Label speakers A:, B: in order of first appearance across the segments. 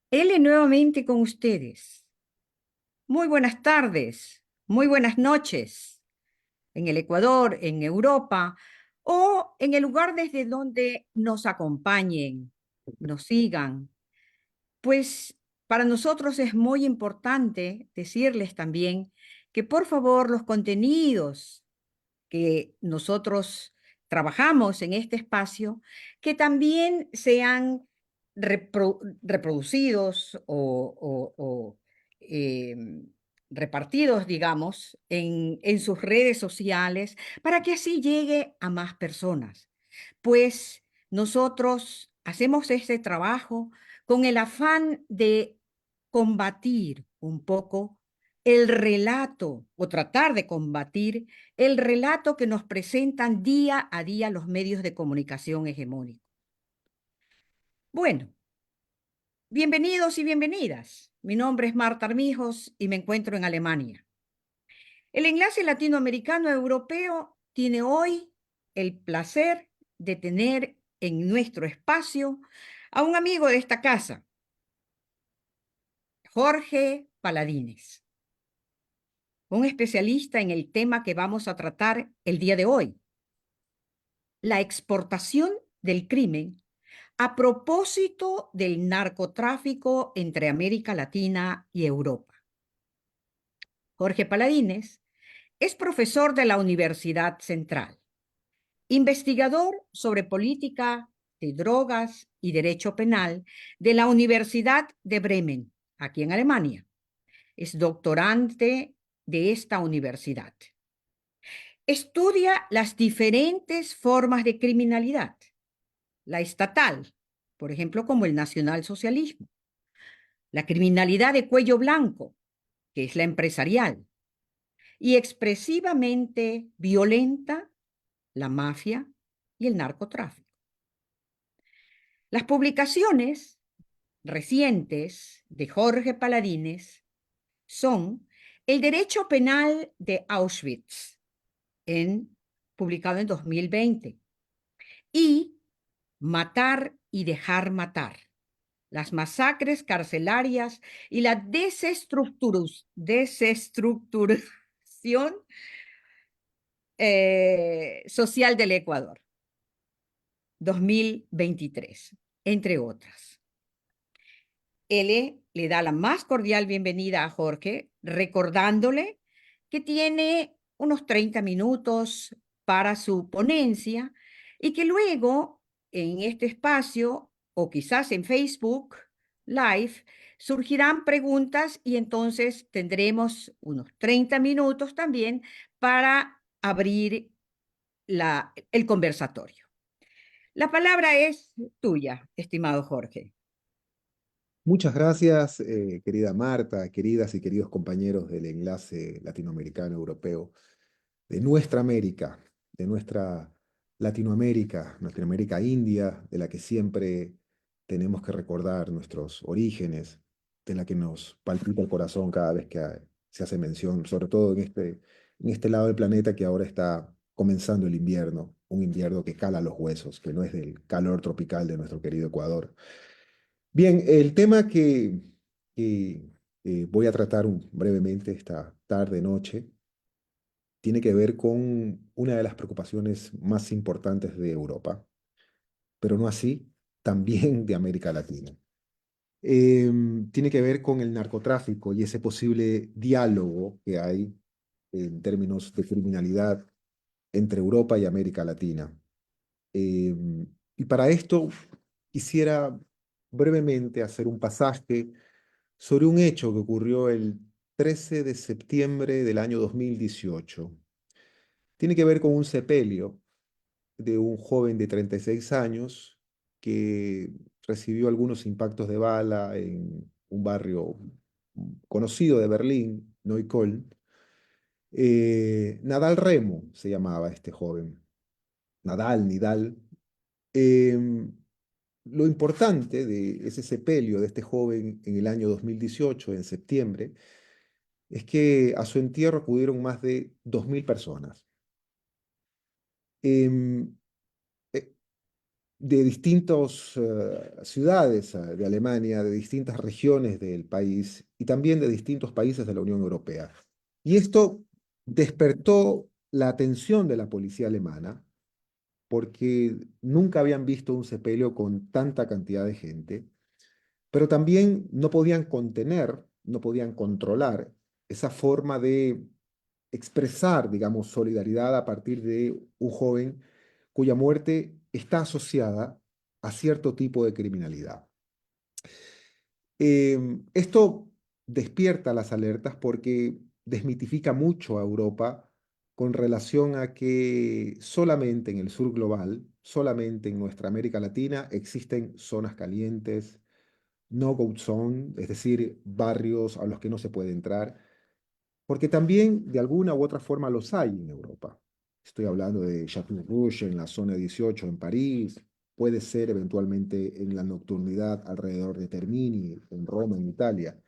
A: Ele nuevamente con ustedes. Muy buenas tardes, muy buenas noches en el Ecuador, en Europa o en el lugar desde donde nos acompañen, nos sigan. Pues para nosotros es muy importante decirles también que por favor los contenidos que nosotros trabajamos en este espacio, que también sean reproducidos o repartidos, digamos, en sus redes sociales para que así llegue a más personas. Pues nosotros hacemos este trabajo con el afán de combatir un poco el relato o tratar de combatir el relato que nos presentan día a día los medios de comunicación hegemónicos. Bueno, bienvenidos y bienvenidas. Mi nombre es Marta Armijos y me encuentro en Alemania. El enlace latinoamericano europeo tiene hoy el placer de tener en nuestro espacio a un amigo de esta casa, Jorge Paladines, un especialista en el tema que vamos a tratar el día de hoy, la exportación del crimen a propósito del narcotráfico entre América Latina y Europa. Jorge Paladines es profesor de la Universidad Central, investigador sobre política de drogas y derecho penal de la Universidad de Bremen, aquí en Alemania. Es doctorante de esta universidad. Estudia las diferentes formas de criminalidad, la estatal, por ejemplo, como el nacionalsocialismo, la criminalidad de cuello blanco, que es la empresarial, y expresivamente violenta, la mafia y el narcotráfico. Las publicaciones recientes de Jorge Paladines son El derecho penal de Auschwitz, publicado en 2020, y Matar y dejar matar, las masacres carcelarias y la desestructuración social del Ecuador, 2023, entre otras. Él le da la más cordial bienvenida a Jorge, recordándole que tiene unos 30 minutos para su ponencia y que luego en este espacio o quizás en Facebook Live surgirán preguntas y entonces tendremos unos 30 minutos también para abrir el conversatorio. La palabra es tuya, estimado Jorge.
B: Muchas gracias, querida Marta, queridas y queridos compañeros del enlace latinoamericano europeo, de nuestra América, de nuestra Latinoamérica India, de la que siempre tenemos que recordar nuestros orígenes, de la que nos palpita el corazón cada vez que se hace mención, sobre todo en este lado del planeta que ahora está comenzando el invierno, un invierno que cala los huesos, que no es del calor tropical de nuestro querido Ecuador. Bien, el tema que voy a tratar brevemente esta tarde-noche tiene que ver con una de las preocupaciones más importantes de Europa, pero no así, también de América Latina. Tiene que ver con el narcotráfico y ese posible diálogo que hay en términos de criminalidad entre Europa y América Latina. Y para esto quisiera brevemente hacer un pasaje sobre un hecho que ocurrió el 13 de septiembre del año 2018. Tiene que ver con un sepelio de un joven de 36 años que recibió algunos impactos de bala en un barrio conocido de Berlín, Neukölln. Nadal Remo se llamaba este joven. Nidal. Em, lo importante de ese sepelio de este joven en el año 2018, en septiembre, es que a su entierro acudieron más de 2.000 personas. Em, eh, de distintas ciudades de Alemania, de distintas regiones del país y también de distintos países de la Unión Europea. Y esto despertó la atención de la policía alemana porque nunca habían visto un sepelio con tanta cantidad de gente, pero también no podían contener, no podían controlar esa forma de expresar, digamos, solidaridad a partir de un joven cuya muerte está asociada a cierto tipo de criminalidad. Esto despierta las alertas porque desmitifica mucho a Europa con relación a que solamente en el sur global, solamente en nuestra América Latina existen zonas calientes, no-go zone, es decir, barrios a los que no se puede entrar, porque también de alguna u otra forma los hay en Europa. Estoy hablando de Chateau Rouge en la zona 18 en París, puede ser eventualmente en la nocturnidad alrededor de Termini, en Roma, en Italia,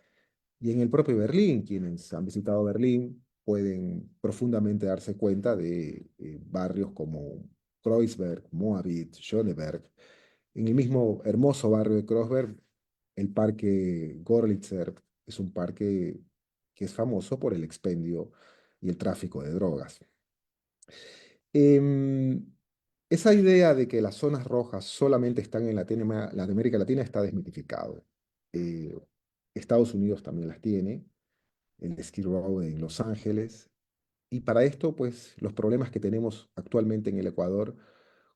B: y en el propio Berlín. Quienes han visitado Berlín pueden profundamente darse cuenta de barrios como Kreuzberg, Moabit, Schöneberg. En el mismo hermoso barrio de Kreuzberg, el parque Gorlitzer es un parque que es famoso por el expendio y el tráfico de drogas. Em, Esa idea de que las zonas rojas solamente están en la América Latina está desmitificado. Eh, Estados Unidos también las tiene, el Skid Row en Los Ángeles, y para esto, pues, los problemas que tenemos actualmente en el Ecuador,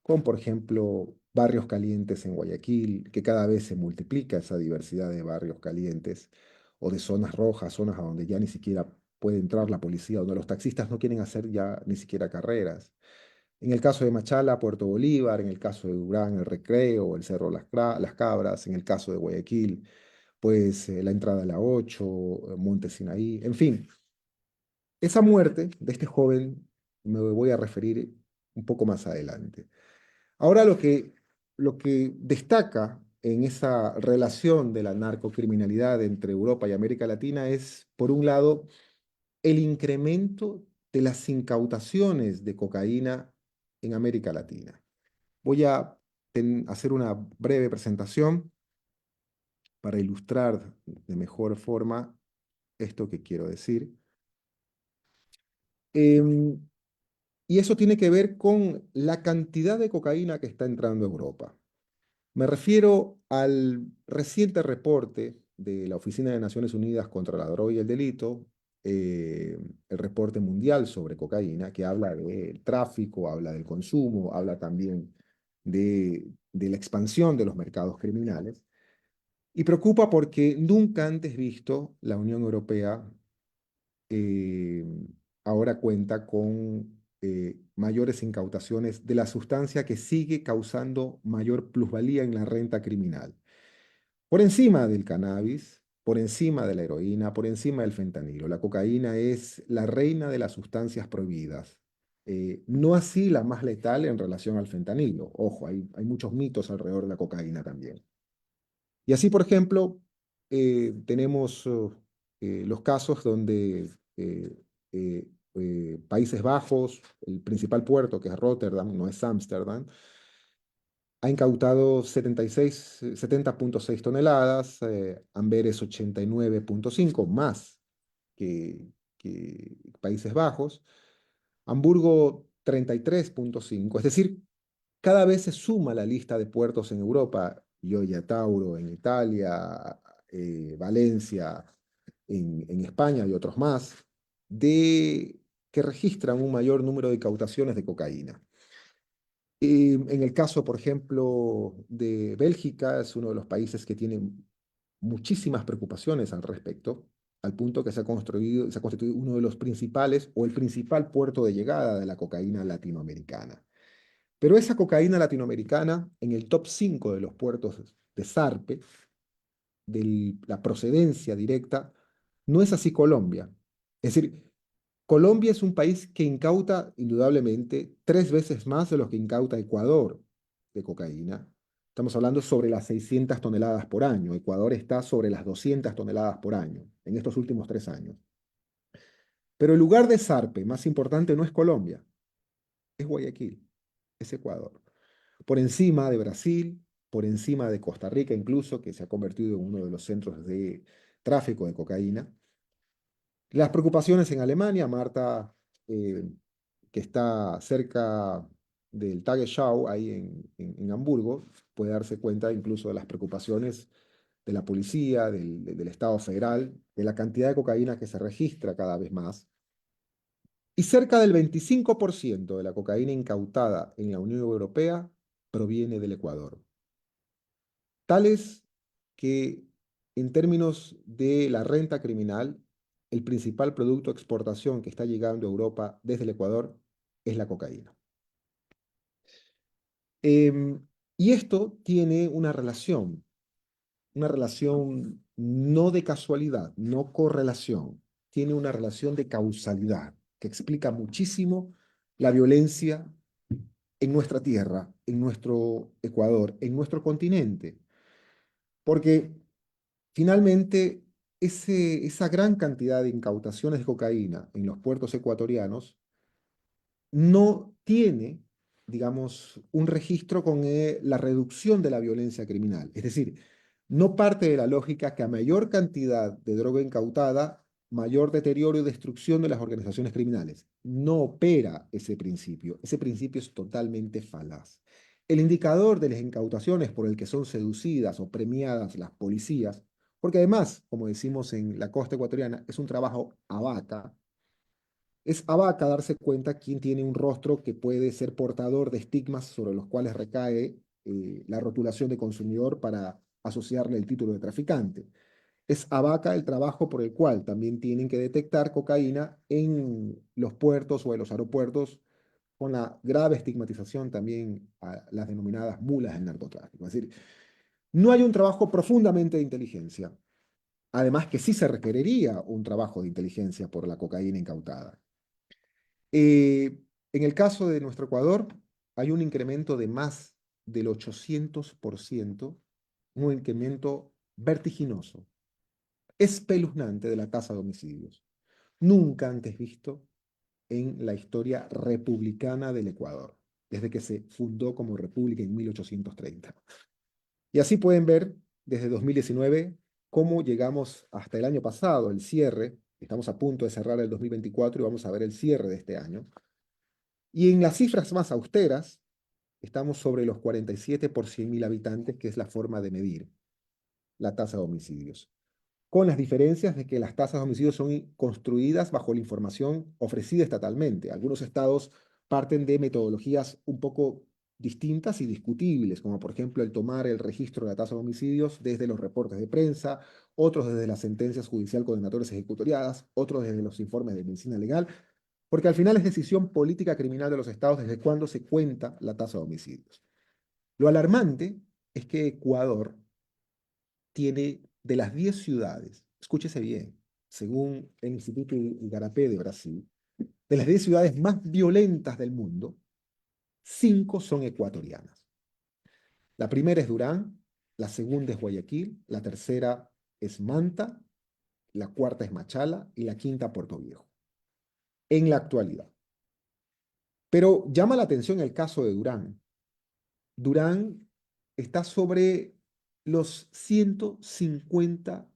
B: con, por ejemplo, barrios calientes en Guayaquil, que cada vez se multiplica esa diversidad de barrios calientes, o de zonas rojas, zonas a donde ya ni siquiera puede entrar la policía, donde los taxistas no quieren hacer ya ni siquiera carreras. En el caso de Machala, Puerto Bolívar; en el caso de Durán, el Recreo, el Cerro Las Cabras; en el caso de Guayaquil, pues la entrada a la 8, Monte Sinaí, en fin. Esa muerte de este joven me voy a referir un poco más adelante. Ahora lo que destaca en esa relación de la narcocriminalidad entre Europa y América Latina es, por un lado, el incremento de las incautaciones de cocaína en América Latina. Voy a hacer una breve presentación para ilustrar de mejor forma esto que quiero decir. Em, Y eso tiene que ver con la cantidad de cocaína que está entrando a Europa. Me refiero al reciente reporte de la Oficina de Naciones Unidas contra la Droga y el Delito, el reporte mundial sobre cocaína, que habla del tráfico, habla del consumo, habla también de la expansión de los mercados criminales. Y preocupa porque nunca antes visto la Unión Europea eh, ahora cuenta con mayores incautaciones de la sustancia que sigue causando mayor plusvalía en la renta criminal. Por encima del cannabis, por encima de la heroína, por encima del fentanilo. La cocaína es la reina de las sustancias prohibidas. No así la más letal en relación al fentanilo. Ojo, hay muchos mitos alrededor de la cocaína también. Y así, por ejemplo, tenemos los casos donde Países Bajos, el principal puerto, que es Rotterdam, no es Ámsterdam, ha incautado 70,6 toneladas, Amberes 89,5, más que Países Bajos, Hamburgo 33,5, es decir, cada vez se suma la lista de puertos en Europa: Gioia Tauro en Italia, Valencia en España y otros más, que registran un mayor número de incautaciones de cocaína. En el caso, por ejemplo, de Bélgica, es uno de los países que tiene muchísimas preocupaciones al respecto, al punto que se ha constituido uno de los principales o el principal puerto de llegada de la cocaína latinoamericana. Pero esa cocaína latinoamericana, en el top 5 de los puertos de zarpe, de la procedencia directa, no es así Colombia. Es decir, Colombia es un país que incauta indudablemente 3 veces más de lo que incauta Ecuador de cocaína. Estamos hablando sobre las 600 toneladas por año. Ecuador está sobre las 200 toneladas por año en estos últimos 3 años. Pero el lugar de zarpe más importante no es Colombia, es Guayaquil, es Ecuador. por encima de Brasil, por encima de Costa Rica incluso, que se ha convertido en uno de los centros de tráfico de cocaína. Las preocupaciones en Alemania, Marta, eh, que está cerca del Tagesschau, ahí en Hamburgo, puede darse cuenta incluso de las preocupaciones de la policía, del Estado federal, de la cantidad de cocaína que se registra cada vez más. Y cerca del 25% de la cocaína incautada en la Unión Europea proviene del Ecuador. Tales que en términos de la renta criminal, el principal producto de exportación que está llegando a Europa desde el Ecuador es la cocaína. Em, y esto tiene una relación no de casualidad, no correlación, tiene una relación de causalidad que explica muchísimo la violencia en nuestra tierra, en nuestro Ecuador, en nuestro continente. Porque finalmente esa gran cantidad de incautaciones de cocaína en los puertos ecuatorianos no tiene, digamos, un registro con la reducción de la violencia criminal. Es decir, no parte de la lógica que a mayor cantidad de droga incautada, mayor deterioro y destrucción de las organizaciones criminales. No opera ese principio. Ese principio es totalmente falaz. El indicador de las incautaciones por el que son seducidas o premiadas las policías, porque además, como decimos en la costa ecuatoriana, es un trabajo a vaca, es abaca darse cuenta quién tiene un rostro que puede ser portador de estigmas sobre los cuales recae la rotulación de consumidor para asociarle el título de traficante. Es abaca el trabajo por el cual también tienen que detectar cocaína en los puertos o en los aeropuertos, con la grave estigmatización también a las denominadas mulas del narcotráfico. Es decir, no hay un trabajo profundamente de inteligencia. Además que sí se requeriría un trabajo de inteligencia por la cocaína incautada. En el caso de nuestro Ecuador, hay un incremento de más del 800%, un incremento vertiginoso, espeluznante de la tasa de homicidios, nunca antes visto en la historia republicana del Ecuador, desde que se fundó como república en 1830. Y así pueden ver desde 2019 cómo llegamos hasta el año pasado, el cierre. Estamos a punto de cerrar el 2024 y vamos a ver el cierre de este año. Y en las cifras más austeras, estamos sobre los 47 por 100.000 habitantes, que es la forma de medir la tasa de homicidios. Con las diferencias de que las tasas de homicidios son construidas bajo la información ofrecida estatalmente. Algunos estados parten de metodologías un poco distintas y discutibles, como por ejemplo el tomar el registro de la tasa de homicidios desde los reportes de prensa, otros desde las sentencias judicial condenatorias ejecutoriadas, otros desde los informes de medicina legal, porque al final es decisión política criminal de los estados desde cuándo se cuenta la tasa de homicidios. Lo alarmante es que Ecuador tiene de las 10 ciudades, escúchese bien, según el Instituto Igarapé de Brasil, de las 10 ciudades más violentas del mundo, 5 son ecuatorianas. La primera es Durán, la segunda es Guayaquil, la tercera es Manta, la cuarta es Machala y la quinta Puerto Viejo, en la actualidad. Pero llama la atención el caso de Durán. Durán está sobre los 150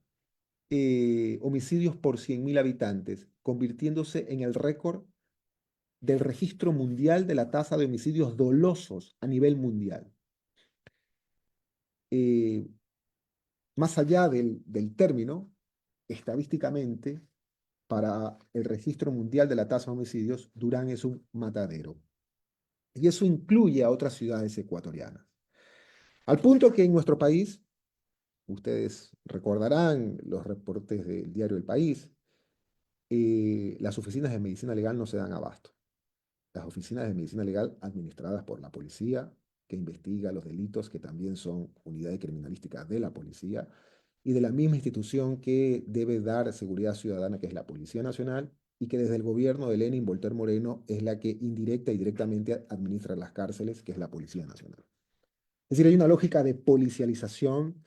B: homicidios por 100.000 habitantes, convirtiéndose en el récord del registro mundial de la tasa de homicidios dolosos a nivel mundial. Eh, Más allá del término, estadísticamente, para el registro mundial de la tasa de homicidios, Durán es un matadero. Y eso incluye a otras ciudades ecuatorianas. Al punto que en nuestro país, ustedes recordarán los reportes del diario El País, las oficinas de medicina legal no se dan abasto. Las oficinas de medicina legal administradas por la policía, que investiga los delitos, que también son unidades criminalísticas de la policía, y de la misma institución que debe dar seguridad ciudadana, que es la Policía Nacional, y que desde el gobierno de Lenin Voltaire Moreno es la que indirecta y directamente administra las cárceles, que es la Policía Nacional. Es decir, hay una lógica de policialización,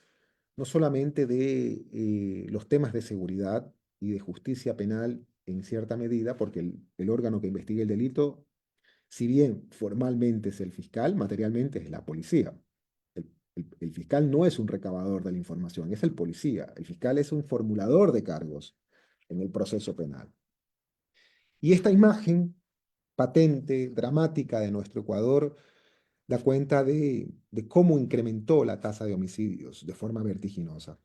B: no solamente de los temas de seguridad y de justicia penal en cierta medida, porque el órgano que investiga el delito Si bien formalmente es el fiscal, materialmente es la policía. El fiscal no es un recabador de la información, es el policía. El fiscal es un formulador de cargos en el proceso penal. Y esta imagen patente, dramática de nuestro Ecuador, da cuenta de cómo incrementó la tasa de homicidios de forma vertiginosa.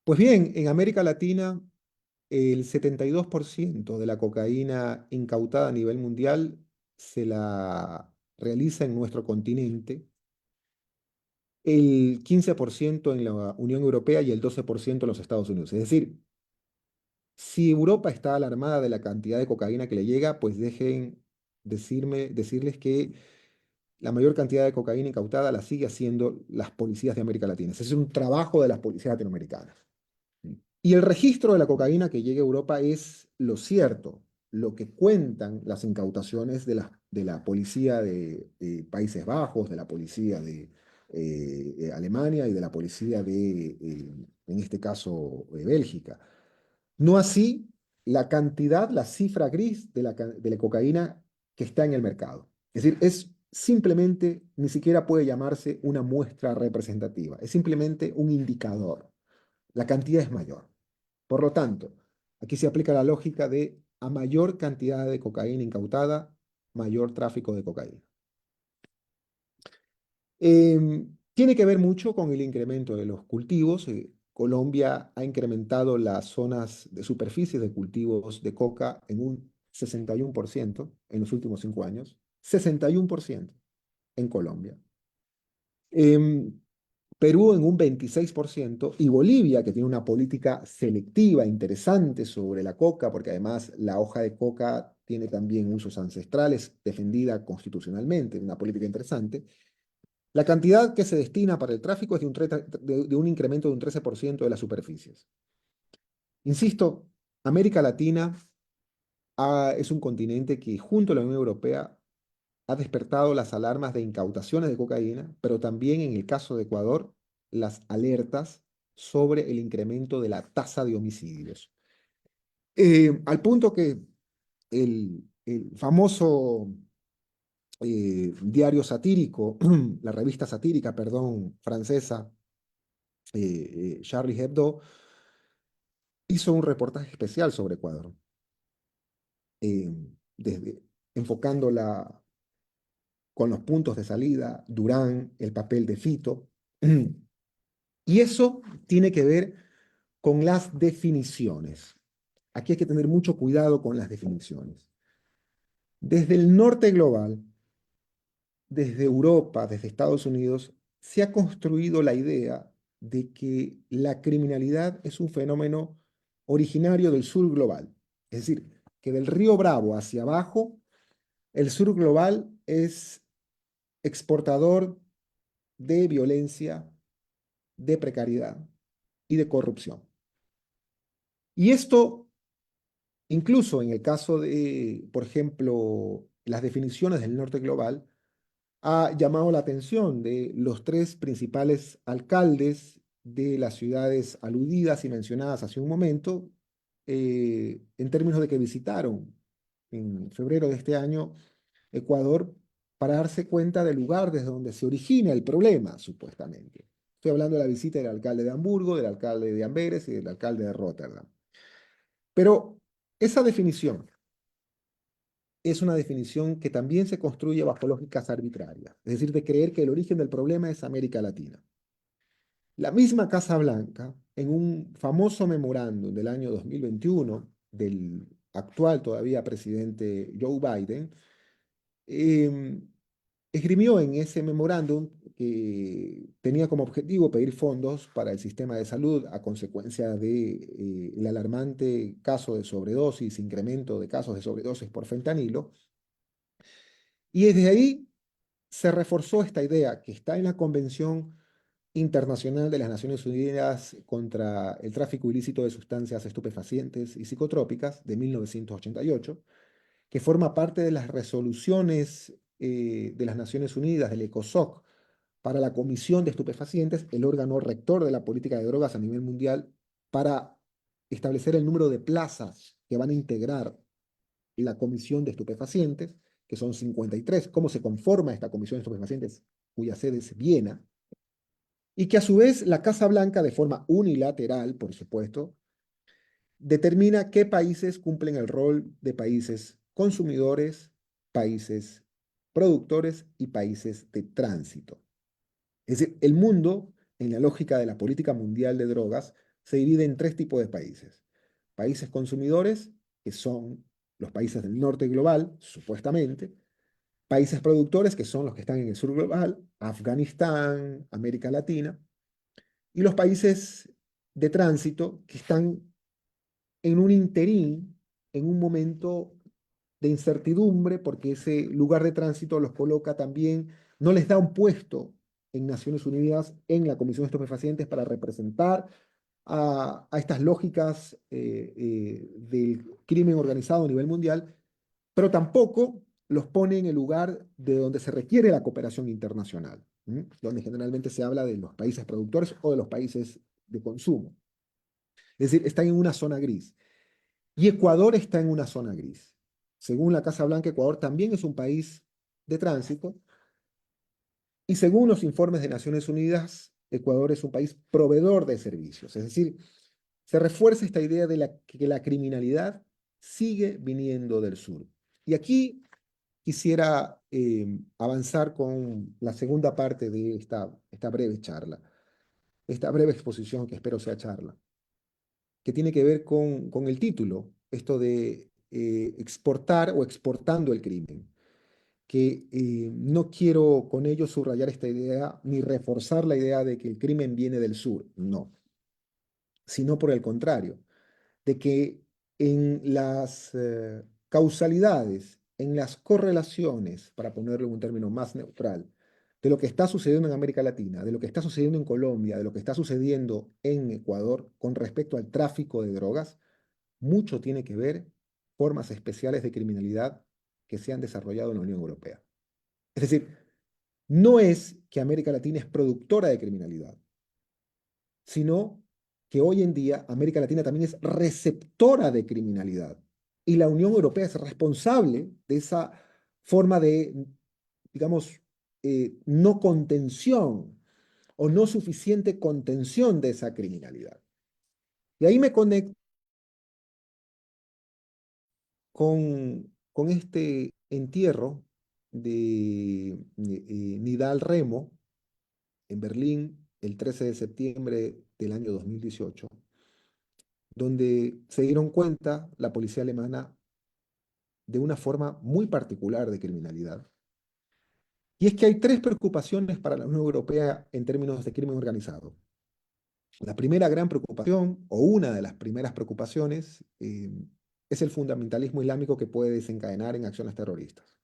B: Pues bien, en América Latina, el 72% de la cocaína incautada a nivel mundial se la realiza en nuestro continente, el 15% en la Unión Europea y el 12% en los Estados Unidos. Es decir, si Europa está alarmada de la cantidad de cocaína que le llega, pues dejen decirles que la mayor cantidad de cocaína incautada la sigue haciendo las policías de América Latina. Ese es un trabajo de las policías latinoamericanas. Y el registro de la cocaína que llega a Europa es lo cierto, lo que cuentan las incautaciones de la policía de Países Bajos, de la policía de Alemania y de la policía en este caso, Bélgica. No así la cantidad, la cifra gris de la cocaína que está en el mercado. Es decir, es simplemente, ni siquiera puede llamarse una muestra representativa, es simplemente un indicador. La cantidad es mayor. Por lo tanto, aquí se aplica la lógica de a mayor cantidad de cocaína incautada, mayor tráfico de cocaína. Tiene que ver mucho con el incremento de los cultivos. Colombia ha incrementado las zonas de superficie de cultivos de coca en un 61% en los últimos 5 años. 61% en Colombia. Em, Perú en un 26% y Bolivia, que tiene una política selectiva interesante sobre la coca, porque además la hoja de coca tiene también usos ancestrales, defendida constitucionalmente, una política interesante. La cantidad que se destina para el tráfico es de un incremento de un 13% de las superficies. Insisto, América Latina es un continente que junto a la Unión Europea ha despertado las alarmas de incautaciones de cocaína, pero también en el caso de Ecuador, las alertas sobre el incremento de la tasa de homicidios. Al punto que el famoso diario satírico, la revista satírica, perdón, francesa, Charlie Hebdo, hizo un reportaje especial sobre Ecuador, eh, desde, enfocándola con los puntos de salida, Durán, el papel de Fito. Y eso tiene que ver con las definiciones. Aquí hay que tener mucho cuidado con las definiciones. Desde el norte global, desde Europa, desde Estados Unidos, se ha construido la idea de que la criminalidad es un fenómeno originario del sur global. Es decir, que del río Bravo hacia abajo, el sur global es exportador de violencia, de precariedad y de corrupción. Y esto, incluso en el caso de, por ejemplo, las definiciones del norte global, ha llamado la atención de los 3 principales alcaldes de las ciudades aludidas y mencionadas hace un momento, en términos de que visitaron en febrero de este año Ecuador para darse cuenta del lugar desde donde se origina el problema, supuestamente. Estoy hablando de la visita del alcalde de Hamburgo, del alcalde de Amberes y del alcalde de Rotterdam. Pero esa definición es una definición que también se construye bajo lógicas arbitrarias, es decir, de creer que el origen del problema es América Latina. La misma Casa Blanca, en un famoso memorándum del año 2021 del actual todavía presidente Joe Biden, eh, esgrimió en ese memorándum que tenía como objetivo pedir fondos para el sistema de salud a consecuencia de el alarmante caso de sobredosis, incremento de casos de sobredosis por fentanilo. Y desde ahí se reforzó esta idea que está en la Convención Internacional de las Naciones Unidas contra el tráfico ilícito de sustancias estupefacientes y psicotrópicas de 1988, que forma parte de las resoluciones de las Naciones Unidas, del ECOSOC, para la Comisión de Estupefacientes, el órgano rector de la política de drogas a nivel mundial, para establecer el número de plazas que van a integrar la Comisión de Estupefacientes, que son 53, cómo se conforma esta Comisión de Estupefacientes, cuya sede es Viena, y que a su vez la Casa Blanca, de forma unilateral, por supuesto, determina qué países cumplen el rol de países consumidores, países productores y países de tránsito. Es decir, el mundo, en la lógica de la política mundial de drogas, se divide en tres tipos de países. Países consumidores, que son los países del norte global, supuestamente. Países productores, que son los que están en el sur global, Afganistán, América Latina. Y los países de tránsito, que están en un interín, en un momento de incertidumbre, porque ese lugar de tránsito los coloca también, no les da un puesto en Naciones Unidas en la Comisión de Estupefacientes para representar a estas lógicas del crimen organizado a nivel mundial, pero tampoco los pone en el lugar de donde se requiere la cooperación internacional, donde generalmente se habla de los países productores o de los países de consumo. Es decir, están en una zona gris. Y Ecuador está en una zona gris. Según la Casa Blanca, Ecuador también es un país de tránsito. Y según los informes de Naciones Unidas, Ecuador es un país proveedor de servicios. Es decir, se refuerza esta idea de que la criminalidad sigue viniendo del sur. Y aquí quisiera avanzar con la segunda parte de esta breve charla, esta breve exposición que espero sea charla, que tiene que ver con el título, esto de exportar o exportando el crimen, que no quiero con ello subrayar esta idea ni reforzar la idea de que el crimen viene del sur, no, sino por el contrario, de que en las causalidades, en las correlaciones, para ponerlo en un término más neutral, de lo que está sucediendo en América Latina, de lo que está sucediendo en Colombia, de lo que está sucediendo en Ecuador con respecto al tráfico de drogas, mucho tiene que ver formas especiales de criminalidad que se han desarrollado en la Unión Europea. Es decir, no es que América Latina es productora de criminalidad, sino que hoy en día América Latina también es receptora de criminalidad. Y la Unión Europea es responsable de esa forma de, digamos, no contención o no suficiente contención de esa criminalidad. Y ahí me conecto con este entierro de Nidal Remo en Berlín el 13 de septiembre del año 2018, donde se dieron cuenta la policía alemana de una forma muy particular de criminalidad. Y es que hay tres preocupaciones para la Unión Europea en términos de crimen organizado. La primera gran preocupación, o una de las primeras preocupaciones, es el fundamentalismo islámico que puede desencadenar en acciones terroristas.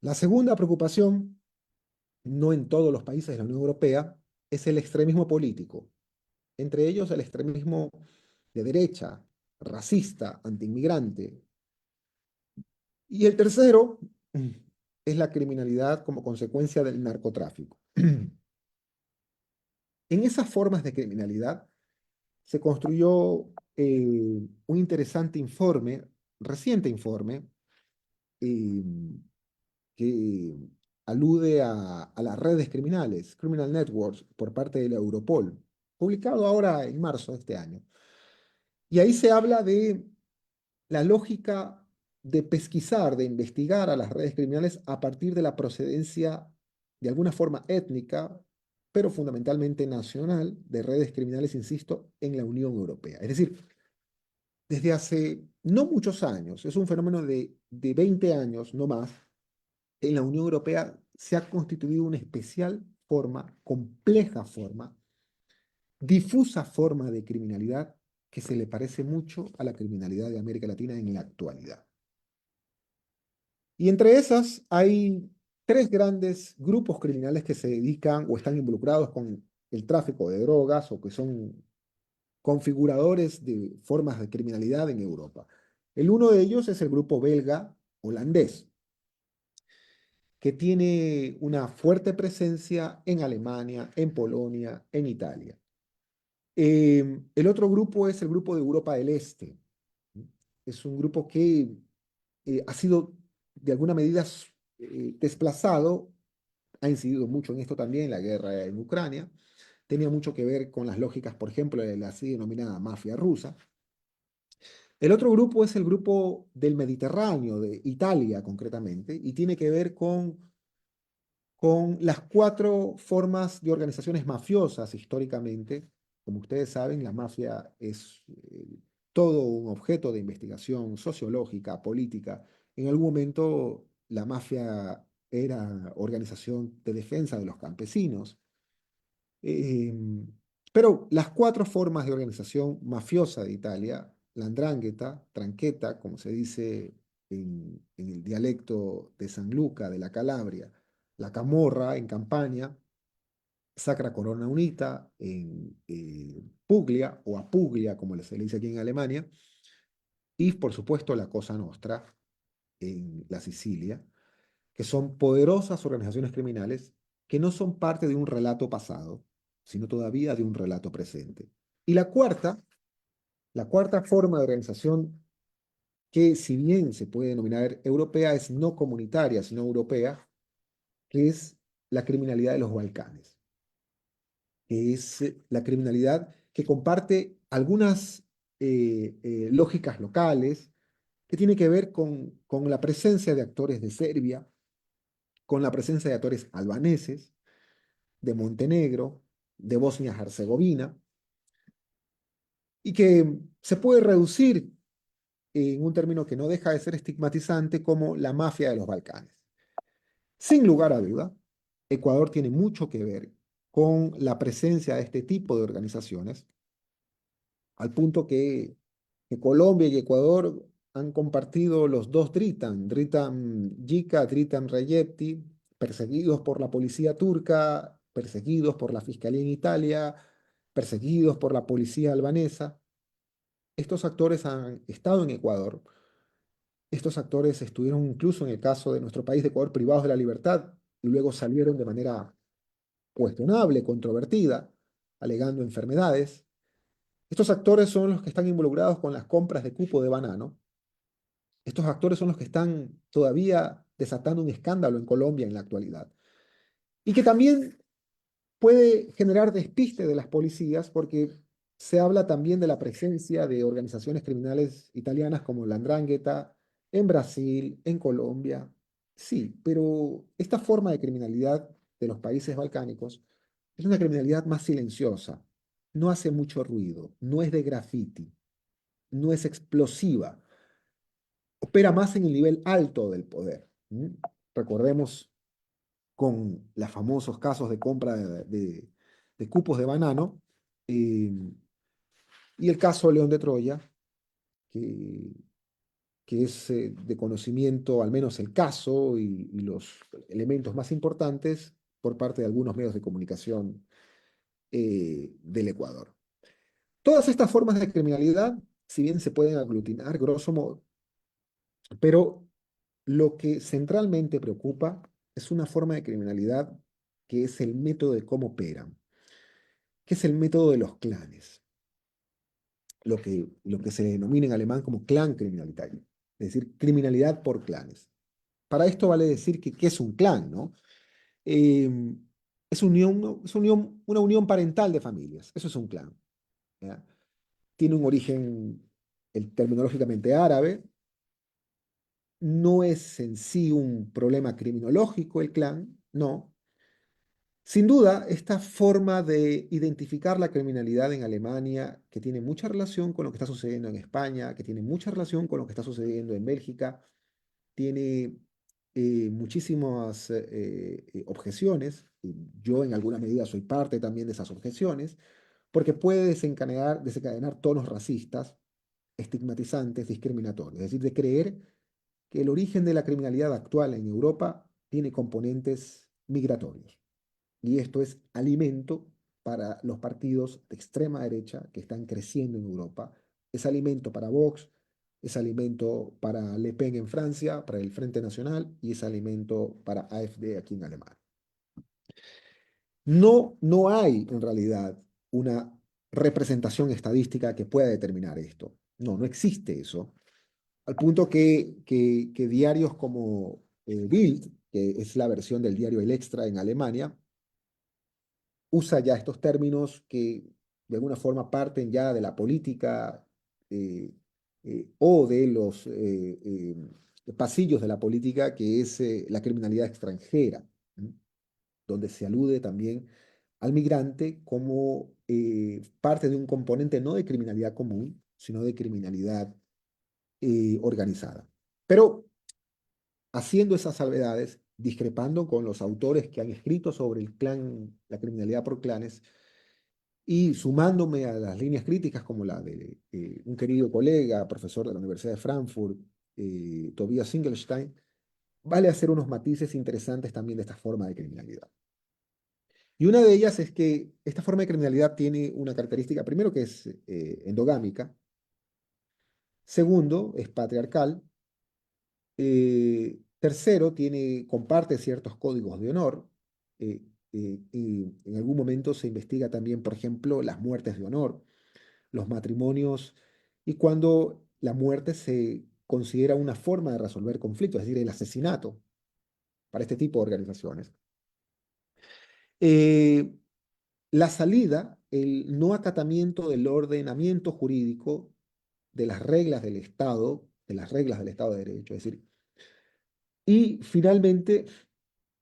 B: La segunda preocupación, no en todos los países de la Unión Europea, es el extremismo político, entre ellos el extremismo de derecha, racista, antiinmigrante. Y el tercero es la criminalidad como consecuencia del narcotráfico. En esas formas de criminalidad se construyó un interesante informe, reciente informe, eh, que alude a las redes criminales, Criminal Networks, por parte de la Europol, publicado ahora en marzo de este año. Y ahí se habla de la lógica de pesquisar, de investigar a las redes criminales a partir de la procedencia, de alguna forma étnica, pero fundamentalmente nacional, de redes criminales, insisto, en la Unión Europea. Es decir, desde hace no muchos años, es un fenómeno de 20 años, no más, en la Unión Europea se ha constituido una especial forma, compleja forma, difusa forma de criminalidad que se le parece mucho a la criminalidad de América Latina en la actualidad. Y entre esas hay tres grandes grupos criminales que se dedican o están involucrados con el tráfico de drogas o que son configuradores de formas de criminalidad en Europa. El uno de ellos es el grupo belga holandés, que tiene una fuerte presencia en Alemania, en Polonia, en Italia. El otro grupo es el grupo de Europa del Este, es un grupo que ha sido de alguna medida desplazado, ha incidido mucho en esto también, la guerra en Ucrania, tenía mucho que ver con las lógicas, por ejemplo, de la así denominada mafia rusa. El otro grupo es el grupo del Mediterráneo, de Italia concretamente, y tiene que ver con las cuatro formas de organizaciones mafiosas históricamente. Como ustedes saben, la mafia es todo un objeto de investigación sociológica, política. En algún momento la mafia era organización de defensa de los campesinos. Em, pero las cuatro formas de organización mafiosa de Italia, la 'ndrangheta, tranqueta, como se dice en el dialecto de San Luca, de la Calabria, la Camorra en Campania, Sacra Corona Unita en Puglia o Apuglia, como se le dice aquí en Alemania, y por supuesto la Cosa Nostra en la Sicilia, que son poderosas organizaciones criminales que no son parte de un relato pasado, sino todavía de un relato presente. Y la cuarta forma de organización que si bien se puede denominar europea, es no comunitaria, sino europea, que es la criminalidad de los Balcanes, que es la criminalidad que comparte algunas lógicas locales, que tiene que ver con la presencia de actores de Serbia, con la presencia de actores albaneses, de Montenegro, de Bosnia-Herzegovina, y que se puede reducir en un término que no deja de ser estigmatizante como la mafia de los Balcanes. Sin lugar a duda, Ecuador tiene mucho que ver con la presencia de este tipo de organizaciones, al punto que Colombia y Ecuador han compartido los dos Dritan, Dritan Yika, Dritan Rejepti, perseguidos por la policía turca, perseguidos por la fiscalía en Italia, perseguidos por la policía albanesa. Estos actores han estado en Ecuador. Estos actores estuvieron incluso en el caso de nuestro país de Ecuador privados de la libertad y luego salieron de manera cuestionable, controvertida, alegando enfermedades. Estos actores son los que están involucrados con las compras de cupo de banano. Estos actores son los que están todavía desatando un escándalo en Colombia en la actualidad. Y que también puede generar despiste de las policías porque se habla también de la presencia de organizaciones criminales italianas como la 'Ndrangheta en Brasil, en Colombia. Sí, pero esta forma de criminalidad de los países balcánicos es una criminalidad más silenciosa, no hace mucho ruido, no es de graffiti, no es explosiva, opera más en el nivel alto del poder. Recordemos con los famosos casos de compra de cupos de banano, eh, y el caso León de Troya, que, que es de conocimiento, al menos el caso y los elementos más importantes por parte de algunos medios de comunicación del Ecuador. Todas estas formas de criminalidad, si bien se pueden aglutinar, grosso modo, pero lo que centralmente preocupa es una forma de criminalidad que es el método de cómo operan, que es el método de los clanes, lo que se denomina en alemán como clan criminalitario, es decir, criminalidad por clanes. Para esto vale decir que ¿qué es un clan, no? Eh, una unión parental de familias, eso es un clan. ¿Ya? Tiene un origen terminológicamente árabe, no es en sí un problema criminológico el clan, no. Sin duda, esta forma de identificar la criminalidad en Alemania, que tiene mucha relación con lo que está sucediendo en España, que tiene mucha relación con lo que está sucediendo en Bélgica, tiene muchísimas objeciones. Y yo en alguna medida soy parte también de esas objeciones, porque puede desencadenar tonos racistas, estigmatizantes, discriminatorios. Es decir, de creer que el origen de la criminalidad actual en Europa tiene componentes migratorios. Y esto es alimento para los partidos de extrema derecha que están creciendo en Europa. Es alimento para Vox, es alimento para Le Pen en Francia, para el Frente Nacional, y es alimento para AfD aquí en Alemania. No hay en realidad una representación estadística que pueda determinar esto. No existe eso. al punto que diarios como Bild, que es la versión del diario El Extra en Alemania, usa ya estos términos que de alguna forma parten ya de la política eh, o de los pasillos de la política, que es la criminalidad extranjera, ¿m? Donde se alude también al migrante como parte de un componente no de criminalidad común, sino de criminalidad organizada. Pero haciendo esas salvedades, discrepando con los autores que han escrito sobre el clan, la criminalidad por clanes, y sumándome a las líneas críticas como la de un querido colega, profesor de la Universidad de Frankfurt, Tobias Singelstein, vale hacer unos matices interesantes también de esta forma de criminalidad. Y una de ellas es que esta forma de criminalidad tiene una característica, primero, que es endogámica; segundo, es patriarcal; tercero, comparte ciertos códigos de honor. Y en algún momento se investiga también, por ejemplo, las muertes de honor, los matrimonios, y cuando la muerte se considera una forma de resolver conflictos, es decir, el asesinato para este tipo de organizaciones. Eh, la salida, el no acatamiento del ordenamiento jurídico, de las reglas del Estado, de las reglas del Estado de Derecho, es decir, y finalmente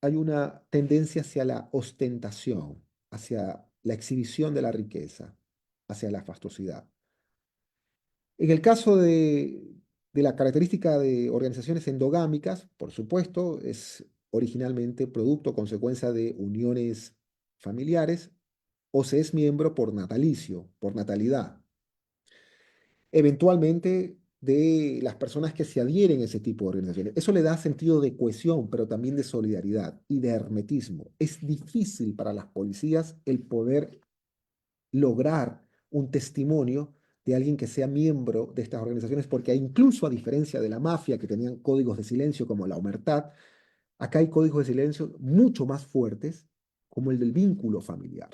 B: hay una tendencia hacia la ostentación, hacia la exhibición de la riqueza, hacia la fastuosidad. En el caso de la característica de organizaciones endogámicas, por supuesto, es originalmente producto o consecuencia de uniones familiares, o se es miembro por natalicio, por natalidad. Eventualmente de las personas que se adhieren a ese tipo de organizaciones. Eso le da sentido de cohesión, pero también de solidaridad y de hermetismo. Es difícil para las policías el poder lograr un testimonio de alguien que sea miembro de estas organizaciones, porque incluso a diferencia de la mafia, que tenían códigos de silencio como la omertad, acá hay códigos de silencio mucho más fuertes, como el del vínculo familiar.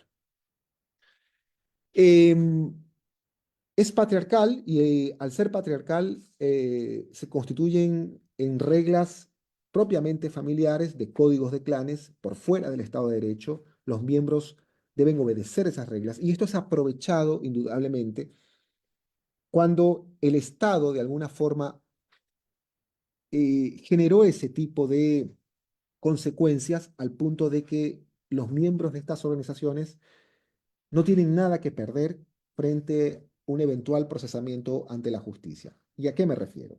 B: Es patriarcal y al ser patriarcal se constituyen en reglas propiamente familiares, de códigos de clanes por fuera del Estado de Derecho. Los miembros deben obedecer esas reglas, y esto es aprovechado indudablemente cuando el Estado de alguna forma generó ese tipo de consecuencias, al punto de que los miembros de estas organizaciones no tienen nada que perder frente a un eventual procesamiento ante la justicia. ¿Y a qué me refiero?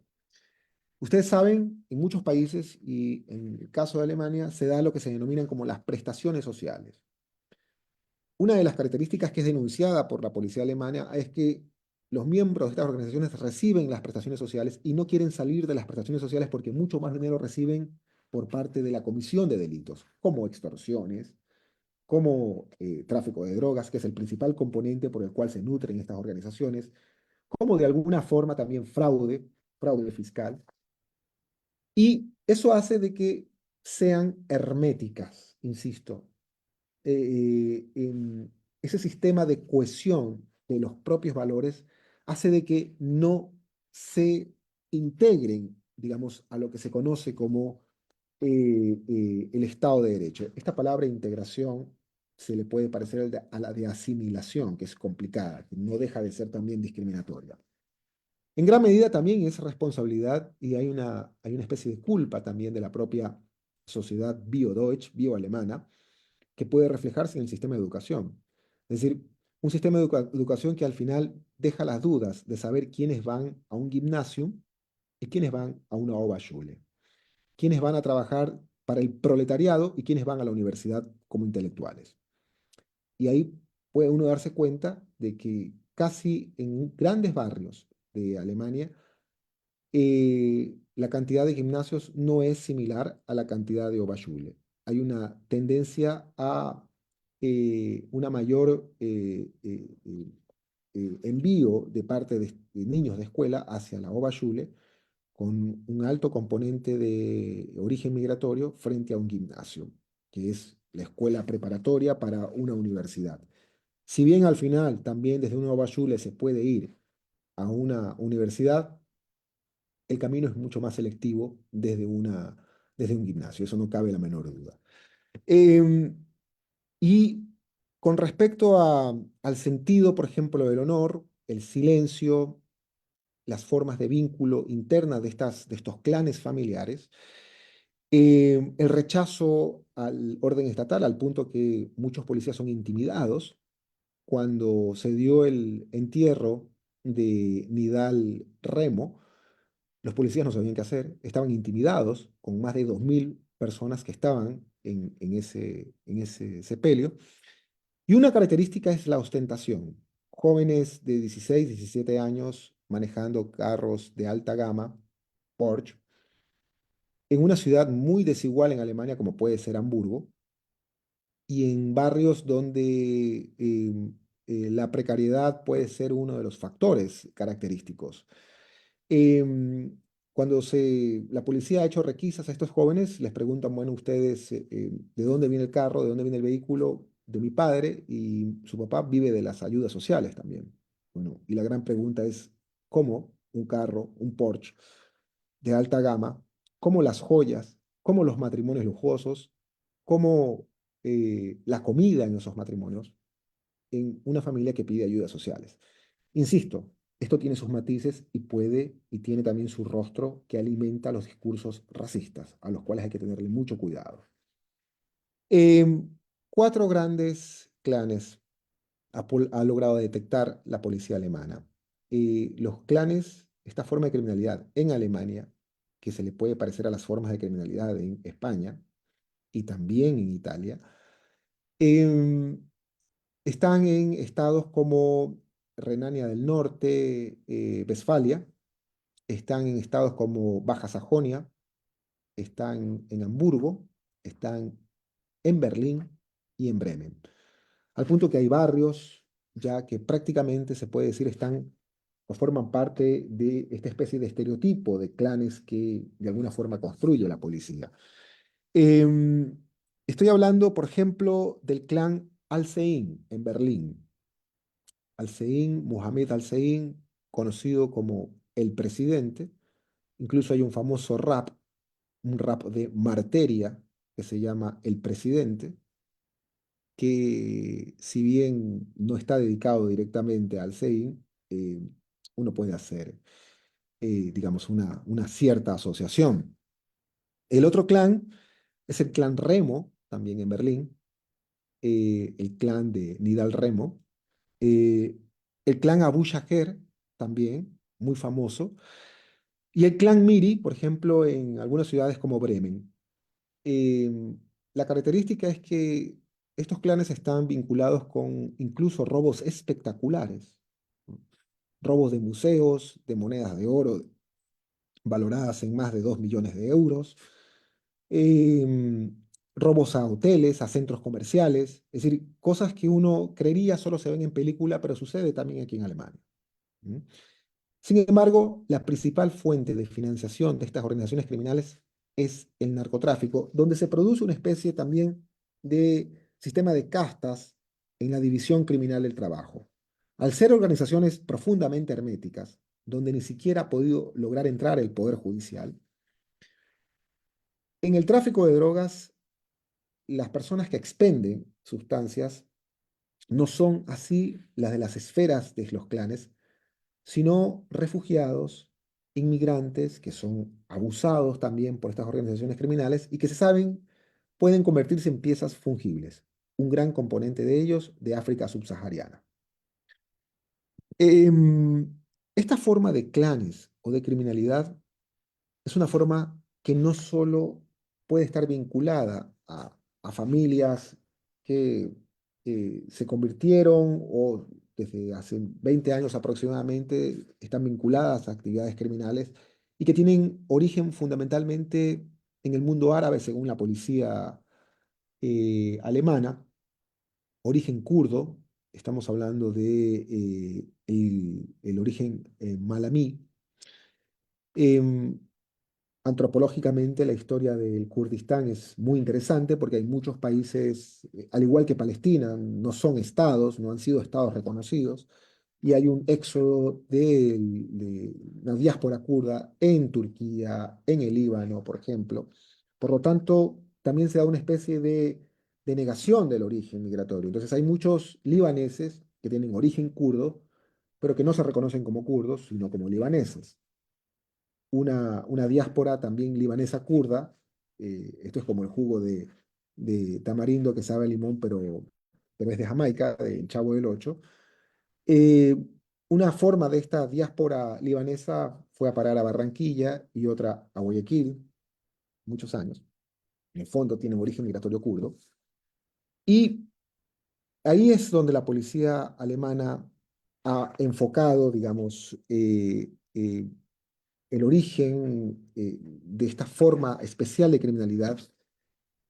B: Ustedes saben, en muchos países, y en el caso de Alemania, se da lo que se denominan como las prestaciones sociales. Una de las características que es denunciada por la policía alemana es que los miembros de estas organizaciones reciben las prestaciones sociales y no quieren salir de las prestaciones sociales, porque mucho más dinero reciben por parte de la comisión de delitos, como extorsiones, como tráfico de drogas, que es el principal componente por el cual se nutren estas organizaciones, como de alguna forma también fraude, fraude fiscal. Y eso hace de que sean herméticas, insisto. Ese sistema de cohesión de los propios valores hace de que no se integren, digamos, a lo que se conoce como el Estado de Derecho. Esta palabra integración se le puede parecer a la de asimilación, que es complicada, que no deja de ser también discriminatoria. En gran medida también es responsabilidad, y hay una especie de culpa también de la propia sociedad bio-deutsch, bio-alemana, que puede reflejarse en el sistema de educación. Es decir, un sistema de educación que al final deja las dudas de saber quiénes van a un gimnasium y quiénes van a una Oberschule, quiénes van a trabajar para el proletariado y quiénes van a la universidad como intelectuales. Y ahí puede uno darse cuenta de que casi en grandes barrios de Alemania, la cantidad de gimnasios no es similar a la cantidad de Oberschule. Hay una tendencia a una mayor envío de parte de niños de escuela hacia la Oberschule, con un alto componente de origen migratorio, frente a un gimnasio, que es la escuela preparatoria para una universidad. Si bien al final también desde una Oberschule se puede ir a una universidad, el camino es mucho más selectivo desde un gimnasio, eso no cabe la menor duda. Em, y con respecto al sentido, por ejemplo, del honor, el silencio, las formas de vínculo internas de estos clanes familiares, el rechazo al orden estatal, al punto que muchos policías son intimidados. Cuando se dio el entierro de Nidal Remo, los policías no sabían qué hacer, estaban intimidados con más de 2000 personas que estaban en ese sepelio. Y una característica es la ostentación. Jóvenes de 16, 17 años manejando carros de alta gama, Porsche, en una ciudad muy desigual en Alemania como puede ser Hamburgo, y en barrios donde la precariedad puede ser uno de los factores característicos. Em, Cuando la policía ha hecho requisas a estos jóvenes, les preguntan, bueno, ustedes, ¿de dónde viene el carro? ¿De dónde viene el vehículo? De mi padre, y su papá vive de las ayudas sociales también. Bueno, y la gran pregunta es, ¿cómo un carro, un Porsche de alta gama, cómo las joyas, cómo los matrimonios lujosos, cómo la comida en esos matrimonios, en una familia que pide ayudas sociales? Insisto, esto tiene sus matices y puede y tiene también su rostro que alimenta los discursos racistas, a los cuales hay que tenerle mucho cuidado. Em, Cuatro grandes clanes ha logrado detectar la policía alemana. Los clanes, esta forma de criminalidad en Alemania, que se le puede parecer a las formas de criminalidad en España y también en Italia, em, están en estados como Renania del Norte, Westfalia, están en estados como Baja Sajonia, están en Hamburgo, están en Berlín y en Bremen. Al punto que hay barrios ya que prácticamente se puede decir están o forman parte de esta especie de estereotipo de clanes que de alguna forma construye la policía. Em, Estoy hablando, por ejemplo, del clan Al-Sein en Berlín. Al-Sein, Mohamed Al-Sein, conocido como el presidente. Incluso hay un famoso rap, un rap de Marteria, que se llama El Presidente, que si bien no está dedicado directamente al Sein, uno puede hacer, digamos, una cierta asociación. El otro clan es el clan Remo, también en Berlín, el clan de Nidal Remo, eh, el clan Abu Shaker, también, muy famoso, y el clan Miri, por ejemplo, en algunas ciudades como Bremen. Em, la característica es que estos clanes están vinculados con incluso robos espectaculares, ¿no? Robos de museos, de monedas de oro valoradas en más de 2 millones de euros, em, robos a hoteles, a centros comerciales, es decir, cosas que uno creería solo se ven en película, pero sucede también aquí en Alemania. ¿Mm? Sin embargo, la principal fuente de financiación de estas organizaciones criminales es el narcotráfico, donde se produce una especie también de sistema de castas en la división criminal del trabajo. Al ser organizaciones profundamente herméticas, donde ni siquiera ha podido lograr entrar el poder judicial, en el tráfico de drogas, las personas que expenden sustancias no son así las de las esferas de los clanes, sino refugiados, inmigrantes que son abusados también por estas organizaciones criminales y que se saben pueden convertirse en piezas fungibles, un gran componente de ellos de África subsahariana. Em, Esta forma de clanes o de criminalidad es una forma que no solo puede estar vinculada a familias que se convirtieron o desde hace 20 años aproximadamente están vinculadas a actividades criminales y que tienen origen fundamentalmente en el mundo árabe, según la policía alemana, origen kurdo. Estamos hablando de el origen malamí. Em, Antropológicamente, la historia del Kurdistán es muy interesante porque hay muchos países, al igual que Palestina, no son estados, no han sido estados reconocidos, y hay un éxodo de la diáspora kurda en Turquía, en el Líbano, por ejemplo. Por lo tanto, también se da una especie de negación del origen migratorio. Entonces hay muchos libaneses que tienen origen kurdo, pero que no se reconocen como kurdos, sino como libaneses. Una diáspora también libanesa kurda, esto es como el jugo de tamarindo que sabe a limón, pero es de Jamaica, del Chavo del Ocho. eh, una forma de esta diáspora libanesa fue a parar a Barranquilla y otra a Guayaquil, muchos años. En el fondo tienen origen migratorio kurdo. Y ahí es donde la policía alemana ha enfocado, digamos, el origen de esta forma especial de criminalidad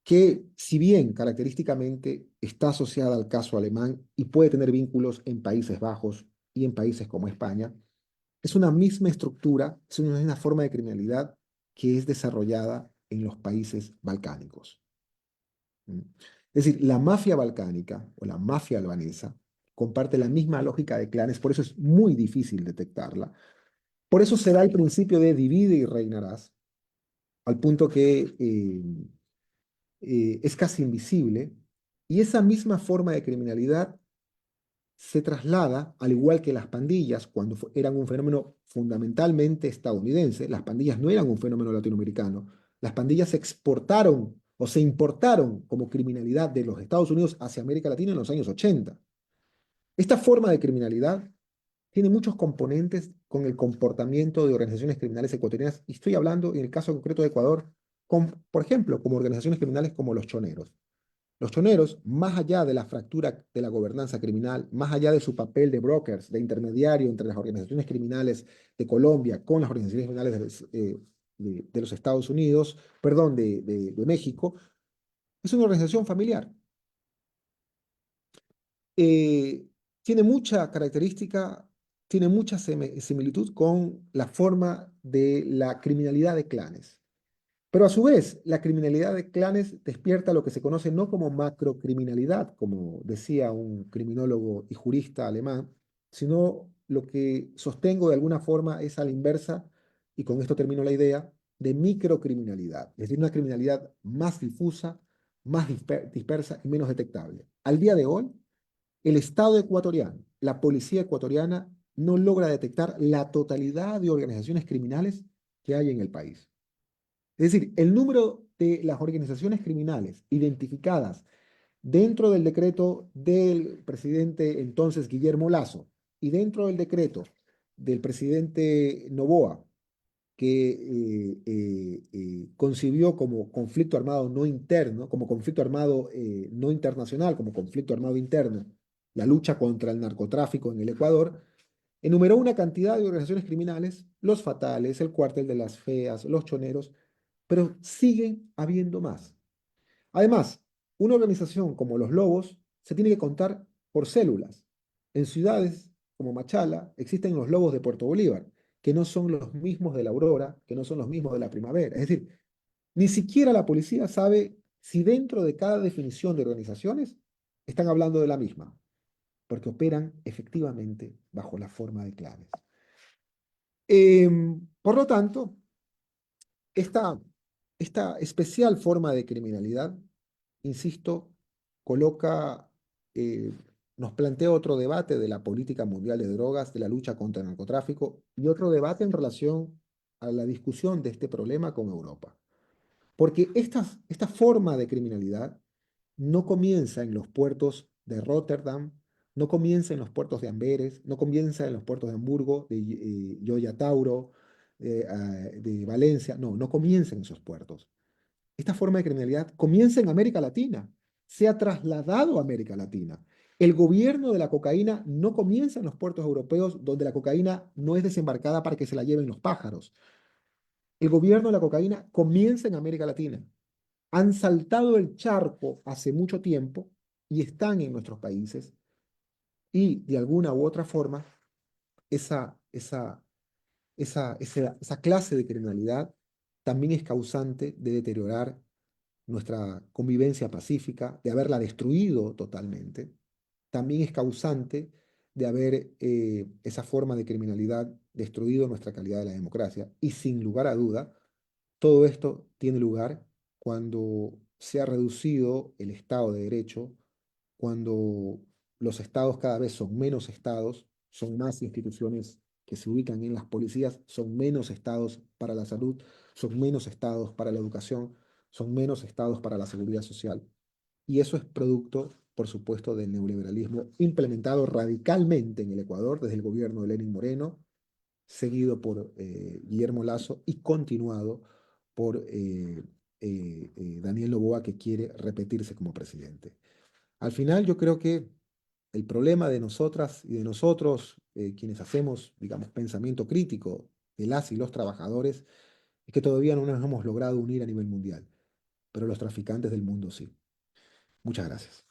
B: que, si bien característicamente está asociada al caso alemán y puede tener vínculos en Países Bajos y en países como España, es una misma estructura, es una misma forma de criminalidad que es desarrollada en los países balcánicos. ¿Mm? Es decir, la mafia balcánica o la mafia albanesa comparte la misma lógica de clanes, por eso es muy difícil detectarla. Por eso se da el principio de divide y reinarás, al punto que es casi invisible, y esa misma forma de criminalidad se traslada, al igual que las pandillas, cuando eran un fenómeno fundamentalmente estadounidense, las pandillas no eran un fenómeno latinoamericano, las pandillas se exportaron o se importaron como criminalidad de los Estados Unidos hacia América Latina en los años 80. Esta forma de criminalidad tiene muchos componentes con el comportamiento de organizaciones criminales ecuatorianas, y estoy hablando en el caso concreto de Ecuador, por ejemplo, como organizaciones criminales como los choneros. Los choneros, más allá de la fractura de la gobernanza criminal, más allá de su papel de brokers, de intermediario entre las organizaciones criminales de Colombia con las organizaciones criminales de los Estados Unidos, perdón, de México, es una organización familiar. Eh, Tiene mucha característica, tiene mucha similitud con la forma de la criminalidad de clanes. Pero a su vez, la criminalidad de clanes despierta lo que se conoce no como macrocriminalidad, como decía un criminólogo y jurista alemán, sino lo que sostengo de alguna forma es a la inversa, y con esto termino la idea, de microcriminalidad, es decir, una criminalidad más difusa, más dispersa y menos detectable. Al día de hoy, el Estado ecuatoriano, la policía ecuatoriana, no logra detectar la totalidad de organizaciones criminales que hay en el país. Es decir, el número de las organizaciones criminales identificadas dentro del decreto del presidente entonces Guillermo Lasso y dentro del decreto del presidente Noboa, que concibió como conflicto armado no interno, como conflicto armado no internacional, como conflicto armado interno, la lucha contra el narcotráfico en el Ecuador, enumeró una cantidad de organizaciones criminales, los Fatales, el Cuartel de las Feas, los Choneros, pero siguen habiendo más. Además, una organización como los Lobos se tiene que contar por células. En ciudades como Machala existen los Lobos de Puerto Bolívar, que no son los mismos de la Aurora, que no son los mismos de la Primavera. Es decir, ni siquiera la policía sabe si dentro de cada definición de organizaciones están hablando de la misma, porque operan efectivamente bajo la forma de claves. Por lo tanto, esta, esta especial forma de criminalidad, insisto, coloca, eh, nos plantea otro debate de la política mundial de drogas, de la lucha contra el narcotráfico y otro debate en relación a la discusión de este problema con Europa. Porque esta forma de criminalidad no comienza en los puertos de Rotterdam, no comienza en los puertos de Amberes, no comienza en los puertos de Hamburgo, de Gioia Tauro, de Valencia, no, no comienza en esos puertos. Esta forma de criminalidad comienza en América Latina, se ha trasladado a América Latina. El gobierno de la cocaína no comienza en los puertos europeos donde la cocaína no es desembarcada para que se la lleven los pájaros. El gobierno de la cocaína comienza en América Latina. Han saltado el charco hace mucho tiempo y están en nuestros países, y de alguna u otra forma esa clase de criminalidad también es causante de deteriorar nuestra convivencia pacífica, de haberla destruido totalmente. También es causante de haber esa forma de criminalidad destruido nuestra calidad de la democracia. Y sin lugar a duda, todo esto tiene lugar cuando se ha reducido el Estado de Derecho, cuando los estados cada vez son menos estados, son más instituciones que se ubican en las policías, son menos estados para la salud, son menos estados para la educación, son menos estados para la seguridad social. Y eso es producto, por supuesto, del neoliberalismo implementado radicalmente en el Ecuador desde el gobierno de Lenín Moreno, seguido por Guillermo Lasso y continuado por Daniel Noboa, que quiere repetirse como presidente. Al final, yo creo que el problema de nosotras y de nosotros, quienes hacemos, digamos, pensamiento crítico de las y los trabajadores, es que todavía no nos hemos logrado unir a nivel mundial, pero los traficantes del mundo sí. Muchas gracias.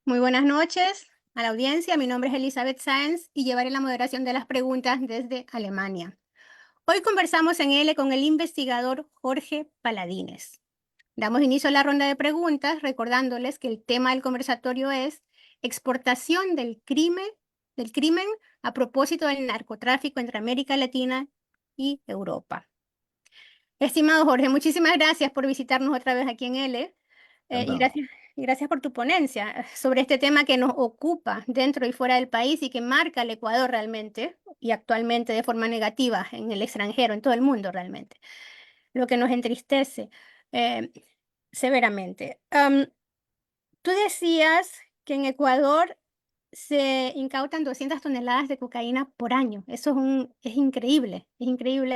C: Muy buenas noches a la audiencia. Mi nombre es Elizabeth Sáenz y llevaré la moderación de las preguntas desde Alemania. Hoy conversamos en L con el investigador Jorge Paladines. Damos inicio a la ronda de preguntas recordándoles que el tema del conversatorio es exportación del crimen a propósito del narcotráfico entre América Latina y Europa. Estimado Jorge, muchísimas gracias por visitarnos otra vez aquí en L. Y
B: Encantado.
C: gracias por tu ponencia sobre este tema que nos ocupa dentro y fuera del país y que marca al Ecuador realmente y actualmente de forma negativa en el extranjero, en todo el mundo realmente, lo que nos entristece eh, severamente. Tú decías que en Ecuador se incautan 200 toneladas de cocaína por año. Eso es increíble,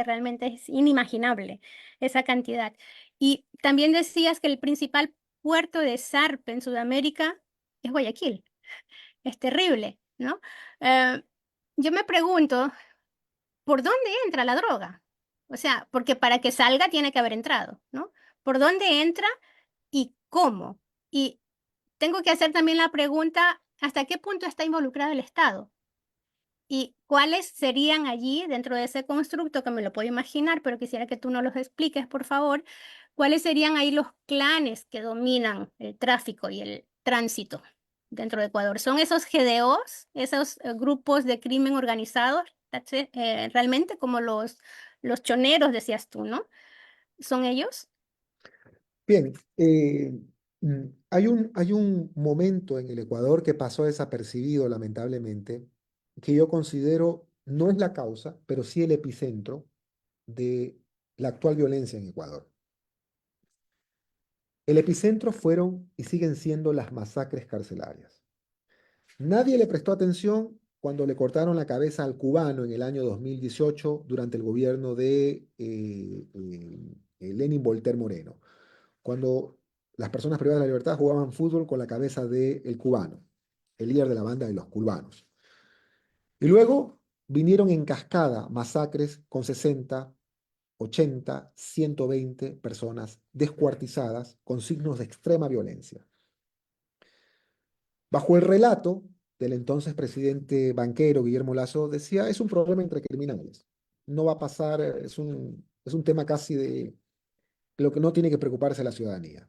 C: realmente es inimaginable esa cantidad. Y también decías que el principal puerto de zarpe en Sudamérica es Guayaquil. Es terrible, ¿no? Eh, yo me pregunto, ¿por dónde entra la droga? O sea, porque para que salga tiene que haber entrado, ¿no? ¿Por dónde entra y cómo? Y tengo que hacer también la pregunta, ¿hasta qué punto está involucrado el Estado? ¿Y cuáles serían allí, dentro de ese constructo, que me lo puedo imaginar, pero quisiera que tú nos los expliques, por favor, cuáles serían ahí los clanes que dominan el tráfico y el tránsito dentro de Ecuador? ¿Son esos GDOs, esos grupos de crimen organizado, realmente como los choneros, decías tú, ¿no? ¿Son ellos?
B: Bien, hay un momento en el Ecuador que pasó desapercibido, lamentablemente, que yo considero no es la causa, pero sí el epicentro de la actual violencia en Ecuador. El epicentro fueron y siguen siendo las masacres carcelarias. Nadie le prestó atención cuando le cortaron la cabeza al cubano en el año 2018 durante el gobierno de Lenin Voltaire Moreno, cuando las personas privadas de la libertad jugaban fútbol con la cabeza del cubano, el líder de la banda de los cubanos. Y luego vinieron en cascada masacres con 60, 80, 120 personas descuartizadas con signos de extrema violencia. Bajo el relato del entonces presidente banquero Guillermo Lasso, decía, es un problema entre criminales. No va a pasar, es un tema casi de lo que no tiene que preocuparse la ciudadanía.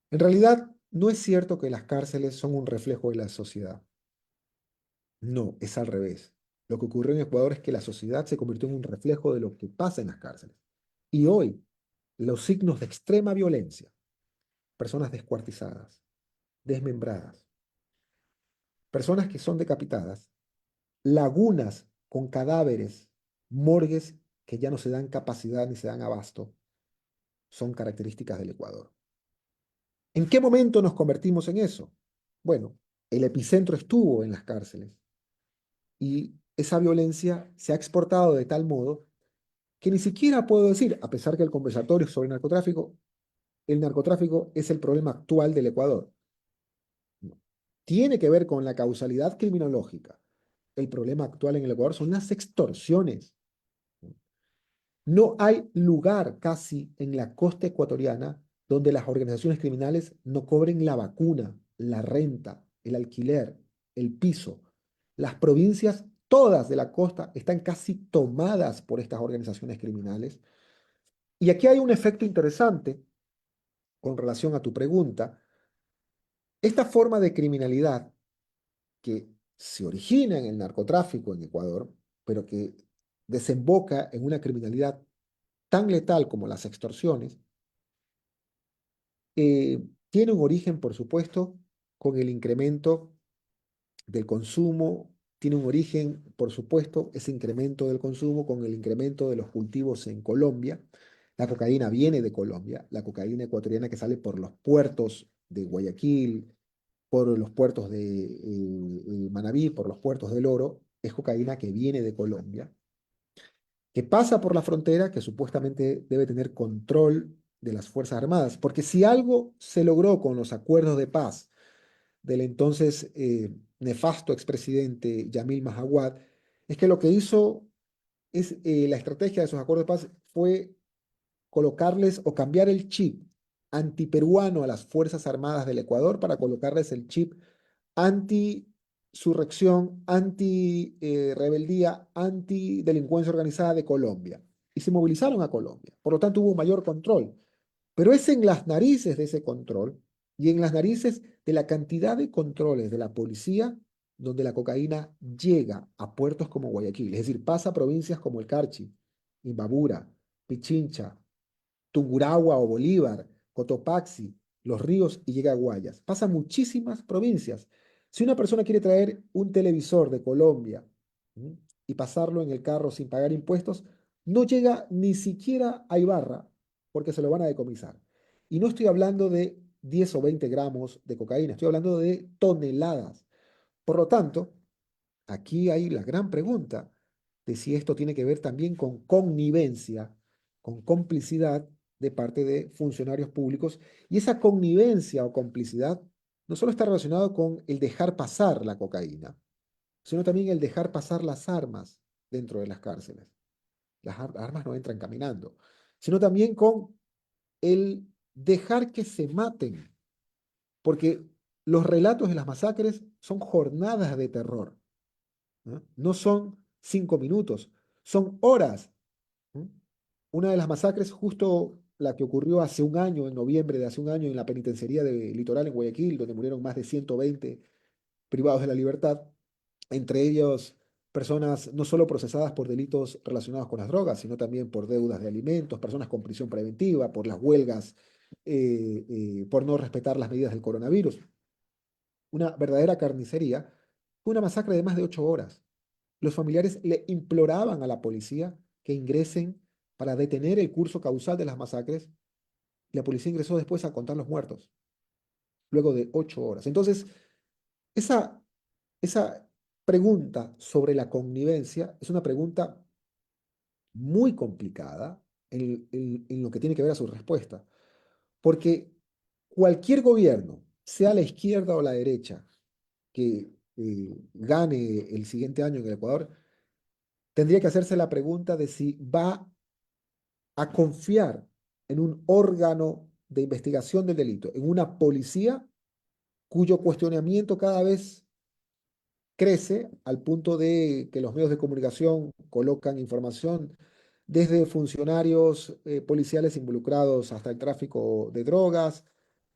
B: En realidad, no es cierto que las cárceles son un reflejo de la sociedad. No, es al revés. Lo que ocurrió en Ecuador es que la sociedad se convirtió en un reflejo de lo que pasa en las cárceles. Y hoy, los signos de extrema violencia, personas descuartizadas, desmembradas, personas que son decapitadas, lagunas con cadáveres, morgues que ya no se dan capacidad ni se dan abasto, son características del Ecuador. ¿En qué momento nos convertimos en eso? Bueno, el epicentro estuvo en las cárceles y esa violencia se ha exportado de tal modo que ni siquiera puedo decir, a pesar que el conversatorio es sobre el narcotráfico es el problema actual del Ecuador. No. Tiene que ver con la causalidad criminológica. El problema actual en el Ecuador son las extorsiones. No hay lugar casi en la costa ecuatoriana donde las organizaciones criminales no cobren la vacuna, la renta, el alquiler, el piso. Las provincias, todas de la costa, están casi tomadas por estas organizaciones criminales. Y aquí hay un efecto interesante con relación a tu pregunta, Esta forma de criminalidad que se origina en el narcotráfico en Ecuador, pero que desemboca en una criminalidad tan letal como las extorsiones, tiene un origen, por supuesto, con el incremento del consumo, tiene un origen, por supuesto, ese incremento del consumo con el incremento de los cultivos en Colombia. La cocaína viene de Colombia, la cocaína ecuatoriana que sale por los puertos de Guayaquil, por los puertos de Manabí, por los puertos del Oro, es cocaína que viene de Colombia, que pasa por la frontera, que supuestamente debe tener control de las Fuerzas Armadas, porque si algo se logró con los acuerdos de paz del entonces nefasto expresidente Yamil Mahawadh, es que lo que hizo es la estrategia de esos acuerdos de paz fue colocarles o cambiar el chip antiperuano a las Fuerzas Armadas del Ecuador para colocarles el chip anti-surrección, anti-rebeldía, anti-delincuencia organizada de Colombia. Y se movilizaron a Colombia. Por lo tanto, hubo mayor control. Pero es en las narices de ese control y en las narices de la cantidad de controles de la policía donde la cocaína llega a puertos como Guayaquil. Es decir, pasa a provincias como el Carchi, Imbabura, Pichincha, Tungurahua o Bolívar, Cotopaxi, Los Ríos y llega a Guayas. Pasa muchísimas provincias. Si una persona quiere traer un televisor de Colombia y pasarlo en el carro sin pagar impuestos, no llega ni siquiera a Ibarra porque se lo van a decomisar. Y no estoy hablando de 10 o 20 gramos de cocaína, estoy hablando de toneladas. Por lo tanto, aquí hay la gran pregunta de si esto tiene que ver también con connivencia, con complicidad de parte de funcionarios públicos. Y esa connivencia o complicidad no solo está relacionado con el dejar pasar la cocaína, sino también el dejar pasar las armas dentro de las cárceles. Las armas no entran caminando, sino también con el dejar que se maten, porque los relatos de las masacres son jornadas de terror. ¿No? No son 5 minutos, son horas. ¿No? Una de las masacres, justo la que ocurrió hace un año, en noviembre de hace un año, en la penitenciaría de Litoral en Guayaquil, donde murieron más de 120 privados de la libertad, entre ellos personas no solo procesadas por delitos relacionados con las drogas, sino también por deudas de alimentos, personas con prisión preventiva, por las huelgas, por no respetar las medidas del coronavirus. Una verdadera carnicería. Fue una masacre de más de 8 horas. Los familiares le imploraban a la policía que ingresen para detener el curso causal de las masacres. Y la policía ingresó después a contar los muertos, luego de 8 horas. Entonces, esa, esa pregunta sobre la connivencia es una pregunta muy complicada en lo que tiene que ver a su respuesta, porque cualquier gobierno, sea la izquierda o la derecha, que gane el siguiente año en el Ecuador, tendría que hacerse la pregunta de si va a confiar en un órgano de investigación del delito, en una policía cuyo cuestionamiento cada vez crece al punto de que los medios de comunicación colocan información desde funcionarios policiales involucrados hasta el tráfico de drogas,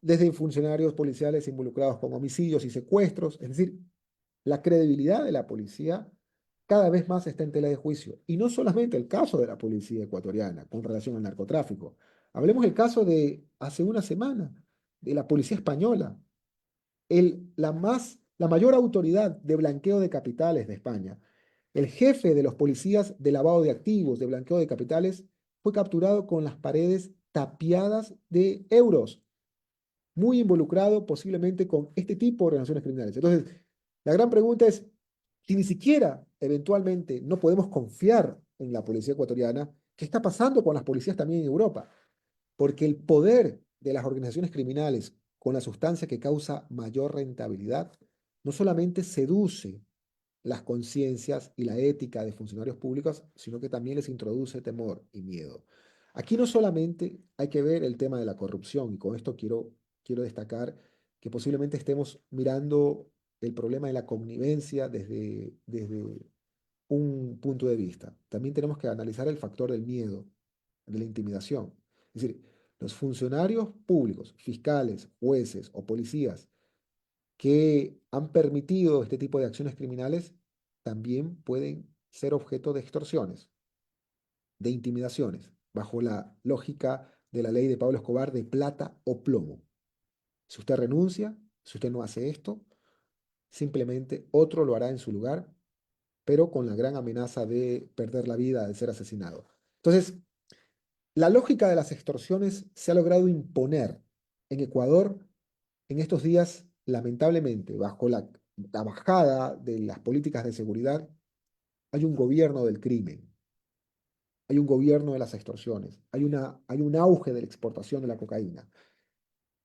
B: desde funcionarios policiales involucrados con homicidios y secuestros. Es decir, la credibilidad de la policía cada vez más está en tela de juicio. Y no solamente el caso de la policía ecuatoriana con relación al narcotráfico. Hablemos del caso de hace una semana, de la policía española. La mayor autoridad de blanqueo de capitales de España, el jefe de los policías de lavado de activos, de blanqueo de capitales, fue capturado con las paredes tapiadas de euros, muy involucrado posiblemente con este tipo de organizaciones criminales. Entonces, la gran pregunta es, si ni siquiera eventualmente no podemos confiar en la policía ecuatoriana, ¿qué está pasando con las policías también en Europa? Porque el poder de las organizaciones criminales con la sustancia que causa mayor rentabilidad no solamente seduce las conciencias y la ética de funcionarios públicos, sino que también les introduce temor y miedo. Aquí no solamente hay que ver el tema de la corrupción, y con esto quiero destacar que posiblemente estemos mirando el problema de la connivencia desde un punto de vista. También tenemos que analizar el factor del miedo, de la intimidación. Es decir, los funcionarios públicos, fiscales, jueces o policías que han permitido este tipo de acciones criminales también pueden ser objeto de extorsiones, de intimidaciones, bajo la lógica de la ley de Pablo Escobar de plata o plomo. Si usted renuncia, si usted no hace esto, simplemente otro lo hará en su lugar, pero con la gran amenaza de perder la vida, de ser asesinado. Entonces, la lógica de las extorsiones se ha logrado imponer en Ecuador en estos días, lamentablemente, bajo la bajada de las políticas de seguridad, hay un gobierno del crimen, hay un gobierno de las extorsiones, hay un auge de la exportación de la cocaína.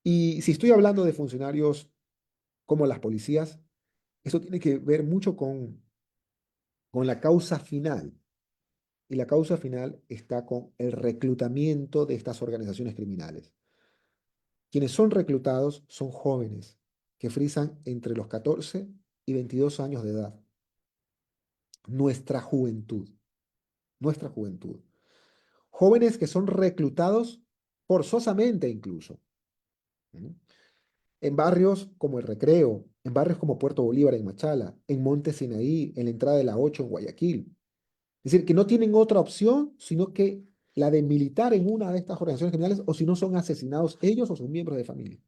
B: Y si estoy hablando de funcionarios como las policías, eso tiene que ver mucho con la causa final. Y la causa final está con el reclutamiento de estas organizaciones criminales. Quienes son reclutados son jóvenes que frisan entre los 14 y 22 años de edad. Nuestra juventud, nuestra juventud. Jóvenes que son reclutados forzosamente incluso. ¿Mm? En barrios como El Recreo, en barrios como Puerto Bolívar en Machala, en Monte Sinaí, en la entrada de la 8 en Guayaquil. Es decir, que no tienen otra opción sino que la de militar en una de estas organizaciones criminales o si no son asesinados ellos o sus miembros de familia.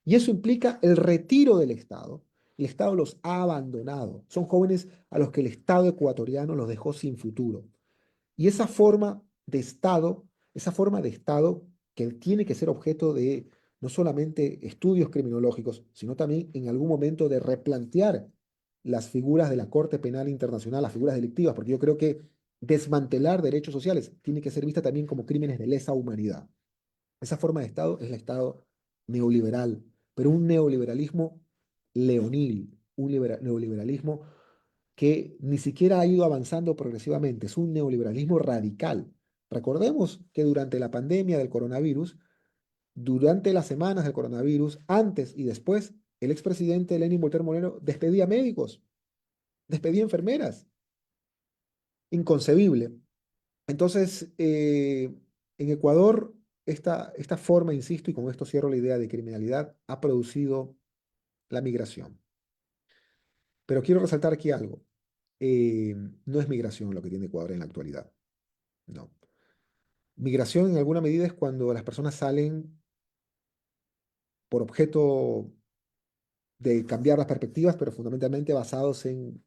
B: Y eso implica el retiro del Estado. El Estado los ha abandonado. Son jóvenes a los que el Estado ecuatoriano los dejó sin futuro. Y esa forma de Estado que tiene que ser objeto de no solamente estudios criminológicos, sino también en algún momento de replantear las figuras de la Corte Penal Internacional, las figuras delictivas, porque yo creo que desmantelar derechos sociales tiene que ser vista también como crímenes de lesa humanidad. Esa forma de Estado es el Estado neoliberal, pero un neoliberalismo leonil, un neoliberalismo que ni siquiera ha ido avanzando progresivamente, es un neoliberalismo radical. Recordemos que durante la pandemia del coronavirus, durante las semanas del coronavirus, antes y después, el expresidente Lenín Voltaire Moreno despedía médicos, despedía enfermeras. Inconcebible. Entonces, en Ecuador, esta forma, insisto, y con esto cierro la idea de criminalidad, ha producido la migración. Pero quiero resaltar aquí algo. No es migración lo que tiene Ecuador en la actualidad. No. Migración en alguna medida es cuando las personas salen por objeto de cambiar las perspectivas, pero fundamentalmente basados en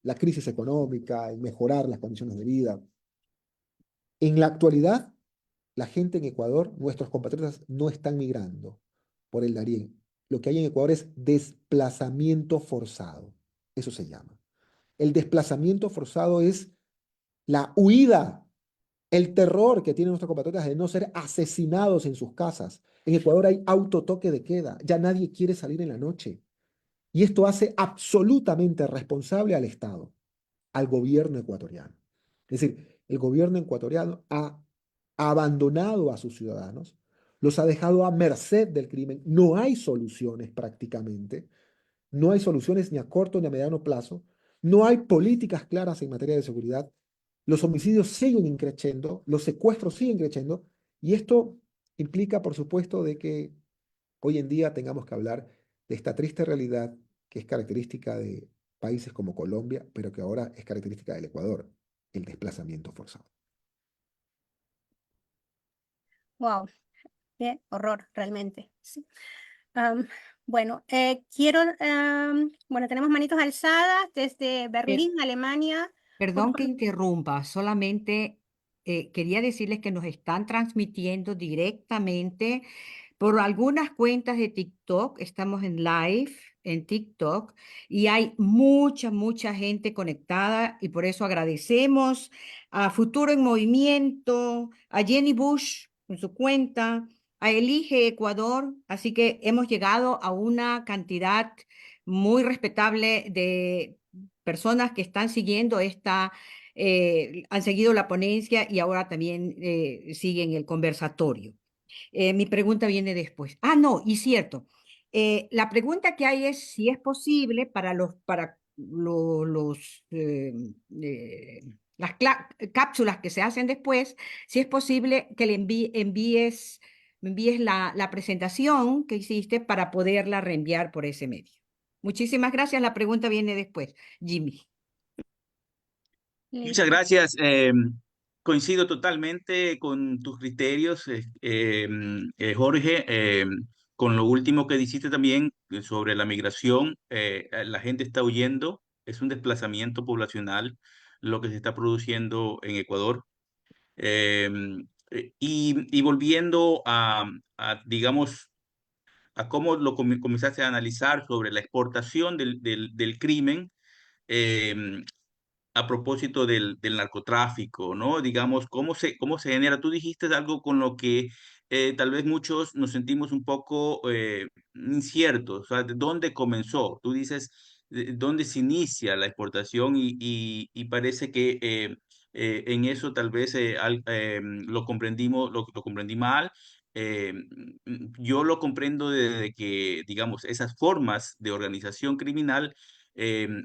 B: la crisis económica, en mejorar las condiciones de vida. En la actualidad, la gente en Ecuador, nuestros compatriotas, no están migrando por el Darién. Lo que hay en Ecuador es desplazamiento forzado. Eso se llama. El desplazamiento forzado es la huida, el terror que tienen nuestros compatriotas de no ser asesinados en sus casas. En Ecuador hay autotoque de queda. Ya nadie quiere salir en la noche. Y esto hace absolutamente responsable al Estado, al gobierno ecuatoriano. Es decir, el gobierno ecuatoriano ha abandonado a sus ciudadanos, los ha dejado a merced del crimen. No hay soluciones prácticamente, no hay soluciones ni a corto ni a mediano plazo, no hay políticas claras en materia de seguridad. Los homicidios siguen increciendo, los secuestros siguen creciendo, y esto implica, por supuesto, de que hoy en día tengamos que hablar de esta triste realidad que es característica de países como Colombia, pero que ahora es característica del Ecuador, el desplazamiento forzado.
C: Wow, qué horror realmente. Sí. Am, bueno, tenemos manitos alzadas desde
A: Per-
C: Berlín, Alemania. Por
A: Perdón que
C: favor.
A: interrumpa, solamente quería decirles que nos están transmitiendo directamente por algunas cuentas de TikTok. Estamos en live en TikTok y hay mucha gente conectada y por eso agradecemos a Futuro en Movimiento, a Jenny Bush en su cuenta, a Elige Ecuador. Así que hemos llegado a una cantidad muy respetable de personas que están siguiendo han seguido la ponencia y ahora también siguen el conversatorio. Mi pregunta viene después. Ah, no, y cierto. La pregunta que hay es si es posible las cápsulas que se hacen después, si es posible que le envíes me envíes la presentación que hiciste para poderla reenviar por ese medio. Muchísimas gracias. La pregunta viene después, Jimmy.
C: Listo.
D: Muchas gracias. Coincido totalmente con tus criterios, Jorge. Con lo último que dijiste también sobre la migración, la gente está huyendo, es un desplazamiento poblacional lo que se está produciendo en Ecuador. Eh, y volviendo digamos, a cómo lo comenzaste a analizar sobre la exportación del crimen. em, a propósito del narcotráfico, ¿no? Digamos, cómo se genera. Tú dijiste algo con lo que tal vez muchos nos sentimos un poco inciertos, o sea, ¿de dónde comenzó? Tú dices, ¿dónde se inicia la exportación? Y parece que en eso tal vez lo comprendí mal. Eh, yo lo comprendo desde que, digamos, esas formas de organización criminal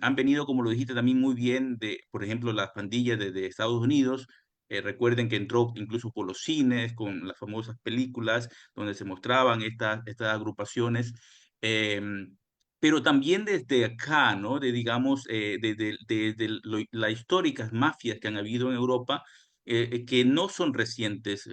D: han venido, como lo dijiste también muy bien, por ejemplo, las pandillas de Estados Unidos. Recuerden que entró incluso por los cines con las famosas películas donde se mostraban estas agrupaciones. em, pero también desde acá, ¿no? Digamos, las históricas mafias que han habido en Europa, que no son recientes.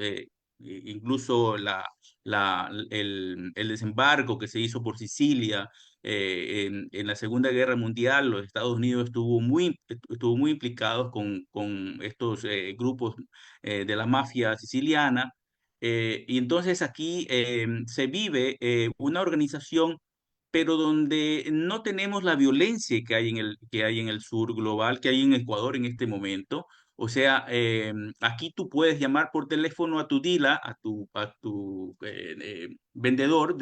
D: Incluso el desembarco que se hizo por Sicilia en la Segunda Guerra Mundial. Los Estados Unidos estuvo muy implicados con estos grupos de la mafia siciliana. Y entonces aquí se vive una organización, pero donde no tenemos la violencia que hay en el sur global, que hay en Ecuador en este momento. O sea, aquí tú puedes llamar por teléfono a tu dealer, a tu vendedor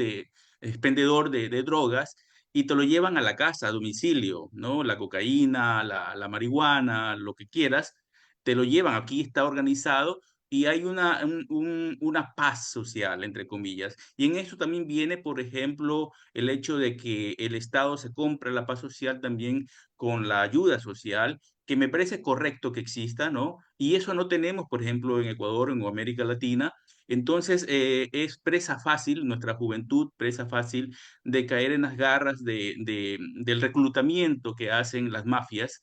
D: expendedor de drogas, y te lo llevan a la casa, a domicilio, ¿no? La cocaína, la marihuana, lo que quieras, te lo llevan. Aquí está organizado y hay una paz social, entre comillas. Y en eso también viene, por ejemplo, el hecho de que el Estado se compra la paz social también con la ayuda social, que me parece correcto que exista, ¿no? Y eso no tenemos, por ejemplo, en Ecuador o en América Latina. Entonces, es presa fácil, nuestra juventud, presa fácil de caer en las garras del reclutamiento que hacen las mafias,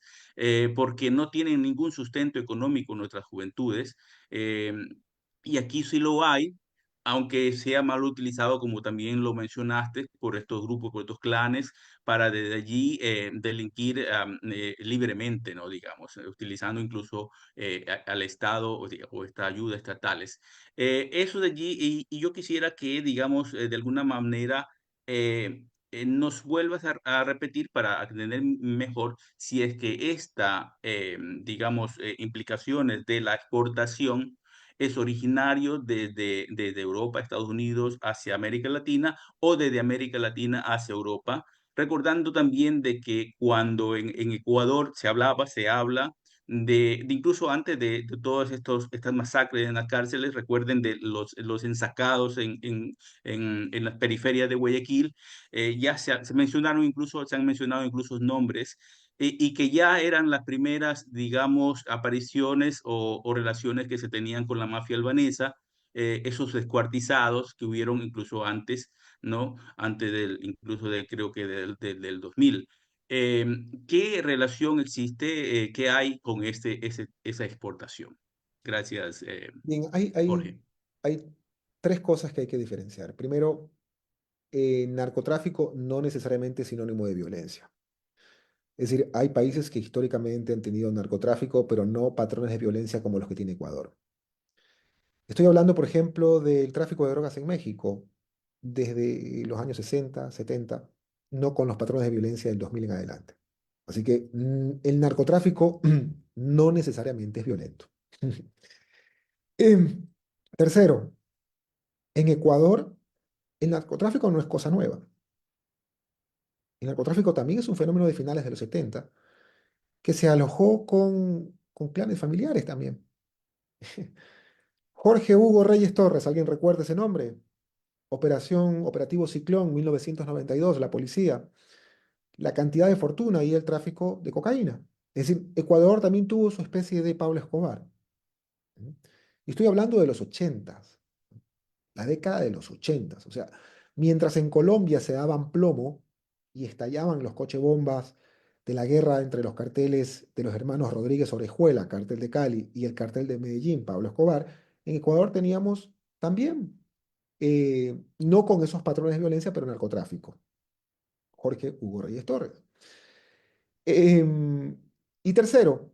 D: porque no tienen ningún sustento económico nuestras juventudes. eh, y aquí sí lo hay, aunque sea mal utilizado, como también lo mencionaste, por estos grupos, por estos clanes, para desde allí delinquir libremente, ¿no? Digamos, utilizando incluso al Estado o esta ayuda estatales. Eso de allí, y yo quisiera que, digamos, de alguna manera nos vuelvas a repetir para entender mejor si es que digamos, implicaciones de la exportación es originario desde Europa, Estados Unidos, hacia América Latina o desde América Latina hacia Europa. Recordando también de que cuando en Ecuador se habla de incluso antes de todas estas masacres en las cárceles. Recuerden de los ensacados en las periferias de Guayaquil. Ya se han mencionado incluso nombres, y que ya eran las primeras, digamos, apariciones o relaciones que se tenían con la mafia albanesa. Esos descuartizados que hubieron incluso antes, ¿no? Antes incluso creo que del 2000. Eh, ¿Qué relación existe, qué hay con esa exportación? Gracias,
B: Bien, hay,
D: Jorge.
B: hay tres cosas que hay que diferenciar. Primero, narcotráfico no necesariamente es sinónimo de violencia. Es decir, hay países que históricamente han tenido narcotráfico, pero no patrones de violencia como los que tiene Ecuador. Estoy hablando, por ejemplo, del tráfico de drogas en México desde los años 60, 70, no con los patrones de violencia del 2000 en adelante. Así que el narcotráfico no necesariamente es violento. Tercero, en Ecuador el narcotráfico no es cosa nueva. El narcotráfico también es un fenómeno de finales de los 70 que se alojó con clanes familiares también. Jorge Hugo Reyes Torres, ¿alguien recuerda ese nombre? Operativo Ciclón, 1992, la policía, la cantidad de fortuna y el tráfico de cocaína. Es decir, Ecuador también tuvo su especie de Pablo Escobar. ¿Mm? Y estoy hablando de los 80. la década de los 80. O sea, mientras en Colombia se daban plomo y estallaban los cochebombas de la guerra entre los carteles de los hermanos Rodríguez Orejuela, cartel de Cali, y el cartel de Medellín, Pablo Escobar, en Ecuador teníamos también, no con esos patrones de violencia, pero narcotráfico. Jorge Hugo Reyes Torres. Em, y tercero,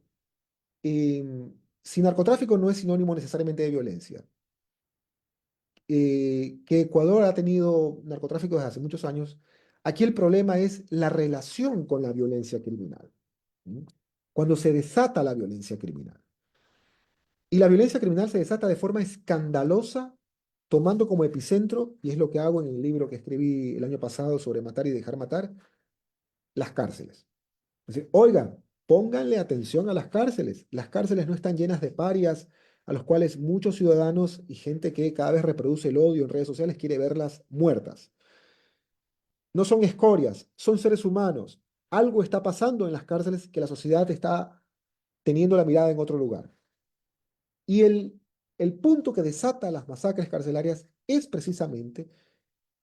B: si narcotráfico no es sinónimo necesariamente de violencia, que Ecuador ha tenido narcotráfico desde hace muchos años, aquí el problema es la relación con la violencia criminal. ¿Sí? Cuando se desata la violencia criminal. Y la violencia criminal se desata de forma escandalosa, tomando como epicentro, y es lo que hago en el libro que escribí el año pasado sobre matar y dejar matar, las cárceles. Es decir, oigan, pónganle atención a las cárceles. Las cárceles no están llenas de parias a los cuales muchos ciudadanos y gente que cada vez reproduce el odio en redes sociales quiere verlas muertas. No son escorias, son seres humanos. Algo está pasando en las cárceles que la sociedad está teniendo la mirada en otro lugar. Y el punto que desata las masacres carcelarias es precisamente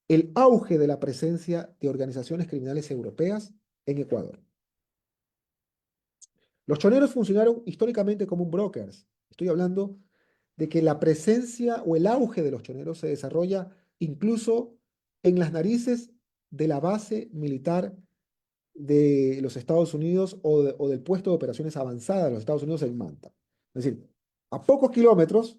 B: el auge de la presencia de organizaciones criminales europeas en Ecuador. Los choneros funcionaron históricamente como un brokers. Estoy hablando de que la presencia o el auge de los choneros se desarrolla incluso en las narices de la base militar de los Estados Unidos o del puesto de operaciones avanzada de los Estados Unidos en Manta. Es decir, a pocos kilómetros,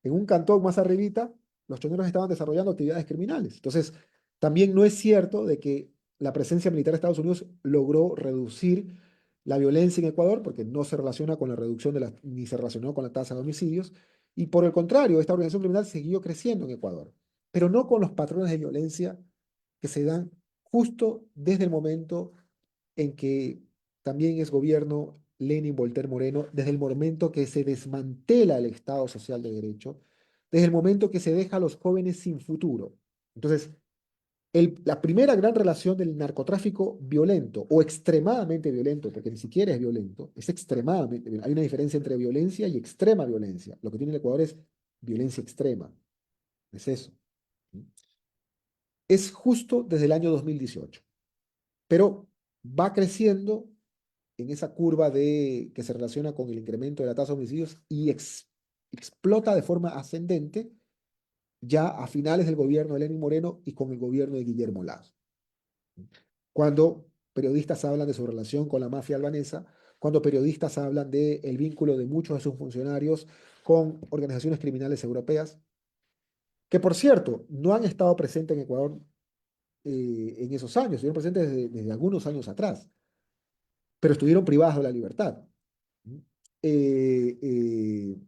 B: en un cantón más arribita, los choneros estaban desarrollando actividades criminales. Entonces, también no es cierto de que la presencia militar de Estados Unidos logró reducir la violencia en Ecuador, porque no se relaciona con la reducción ni se relacionó con la tasa de homicidios, y por el contrario, esta organización criminal siguió creciendo en Ecuador, pero no con los patrones de violencia que se dan justo desde el momento en que también es gobierno Lenin Voltaire Moreno, desde el momento que se desmantela el Estado Social de Derecho, desde el momento que se deja a los jóvenes sin futuro. Entonces, la primera gran relación del narcotráfico violento o extremadamente violento, porque ni siquiera es violento, es extremadamente violento. Hay una diferencia entre violencia y extrema violencia. Lo que tiene el Ecuador es violencia extrema. Es eso. Es justo desde el año 2018. Pero va creciendo en esa curva que se relaciona con el incremento de la tasa de homicidios y explota de forma ascendente ya a finales del gobierno de Lenín Moreno y con el gobierno de Guillermo Lazo. Cuando periodistas hablan de su relación con la mafia albanesa, cuando periodistas hablan del vínculo de muchos de sus funcionarios con organizaciones criminales europeas, que por cierto no han estado presentes en Ecuador en esos años, estuvieron presentes desde algunos años atrás, pero estuvieron privadas de la libertad. Eh,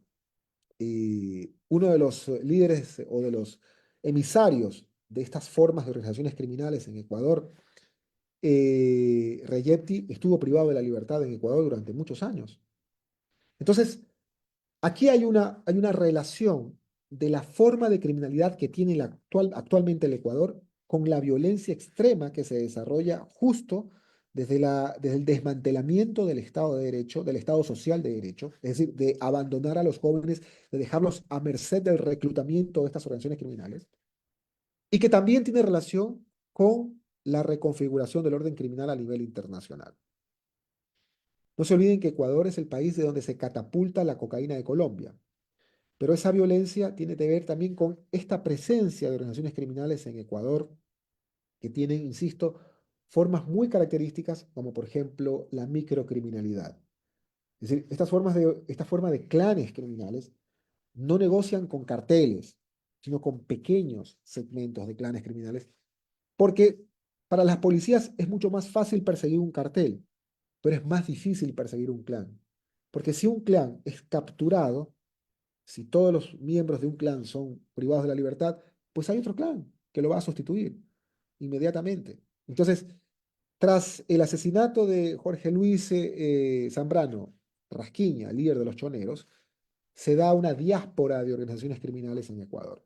B: eh, Uno de los líderes o de los emisarios de estas formas de organizaciones criminales en Ecuador, Reyepti, estuvo privado de la libertad en Ecuador durante muchos años. Entonces, aquí hay una relación de la forma de criminalidad que tiene actualmente el Ecuador con la violencia extrema que se desarrolla justo desde el desmantelamiento del Estado de Derecho, del Estado social de Derecho, es decir, de abandonar a los jóvenes, de dejarlos a merced del reclutamiento de estas organizaciones criminales, y que también tiene relación con la reconfiguración del orden criminal a nivel internacional. No se olviden que Ecuador es el país de donde se catapulta la cocaína de Colombia. Pero esa violencia tiene que ver también con esta presencia de organizaciones criminales en Ecuador que tienen, insisto, formas muy características, como por ejemplo la microcriminalidad. Es decir, esta forma de clanes criminales no negocian con carteles, sino con pequeños segmentos de clanes criminales, porque para las policías es mucho más fácil perseguir un cartel, pero es más difícil perseguir un clan. Porque si un clan es capturado, si todos los miembros de un clan son privados de la libertad, pues hay otro clan que lo va a sustituir inmediatamente. Entonces, tras el asesinato de Jorge Luis Zambrano Rasquiña, líder de los choneros, se da una diáspora de organizaciones criminales en Ecuador,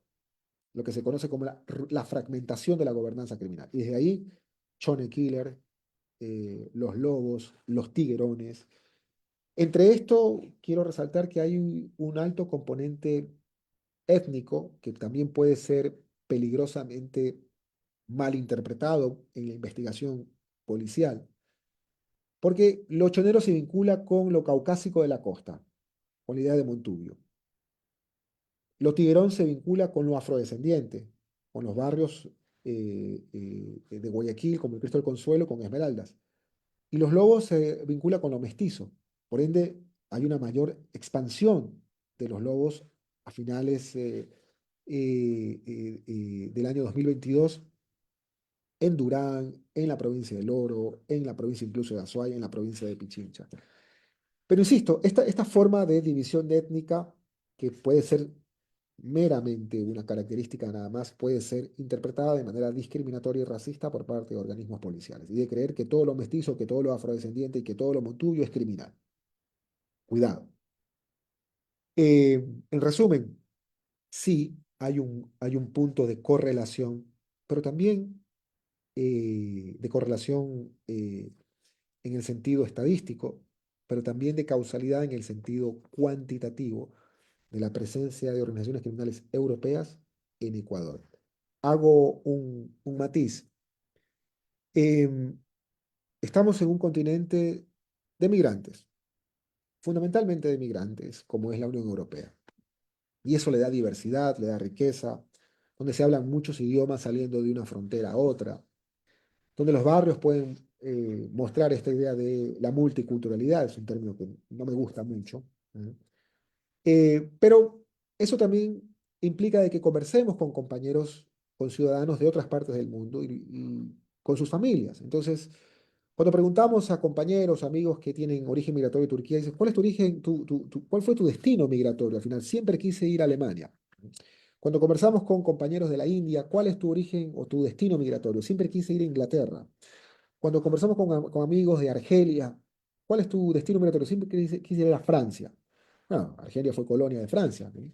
B: lo que se conoce como la fragmentación de la gobernanza criminal. Y desde ahí, Chone Killer, los Lobos, los Tiguerones. Entre esto, quiero resaltar que hay un alto componente étnico que también puede ser peligrosamente mal interpretado en la investigación policial, porque lo chonero se vincula con lo caucásico de la costa, con la idea de Montubio. Lo tiguerón se vincula con lo afrodescendiente, con los barrios de Guayaquil, como el Cristo del Consuelo, con Esmeraldas. Y los lobos se vincula con lo mestizo. Por ende, hay una mayor expansión de los lobos a finales del año 2022 en Durán, en la provincia del Oro, en la provincia incluso de Azuay, en la provincia de Pichincha. Pero insisto, esta forma de división étnica, que puede ser meramente una característica nada más, puede ser interpretada de manera discriminatoria y racista por parte de organismos policiales, y de creer que todo lo mestizo, que todo lo afrodescendiente y que todo lo montubio es criminal. Cuidado. En resumen, sí hay un punto de correlación, pero también de correlación en el sentido estadístico, pero también de causalidad en el sentido cuantitativo de la presencia de organizaciones criminales europeas en Ecuador. Hago un matiz. Em, Estamos en un continente de migrantes, fundamentalmente de migrantes, como es la Unión Europea. Y eso le da diversidad, le da riqueza, donde se hablan muchos idiomas saliendo de una frontera a otra, donde los barrios pueden mostrar esta idea de la multiculturalidad, es un término que no me gusta mucho, ¿eh? Pero eso también implica de que conversemos con compañeros, con ciudadanos de otras partes del mundo y con sus familias. Entonces, cuando preguntamos a compañeros, amigos que tienen origen migratorio de Turquía, dicen, ¿cuál es tu origen, cuál fue tu destino migratorio? Al final, siempre quise ir a Alemania. Cuando conversamos con compañeros de la India, ¿cuál es tu origen o tu destino migratorio? Siempre quise ir a Inglaterra. Cuando conversamos con amigos de Argelia, ¿cuál es tu destino migratorio? Siempre quise ir a Francia. Bueno, Argelia fue colonia de Francia, ¿no?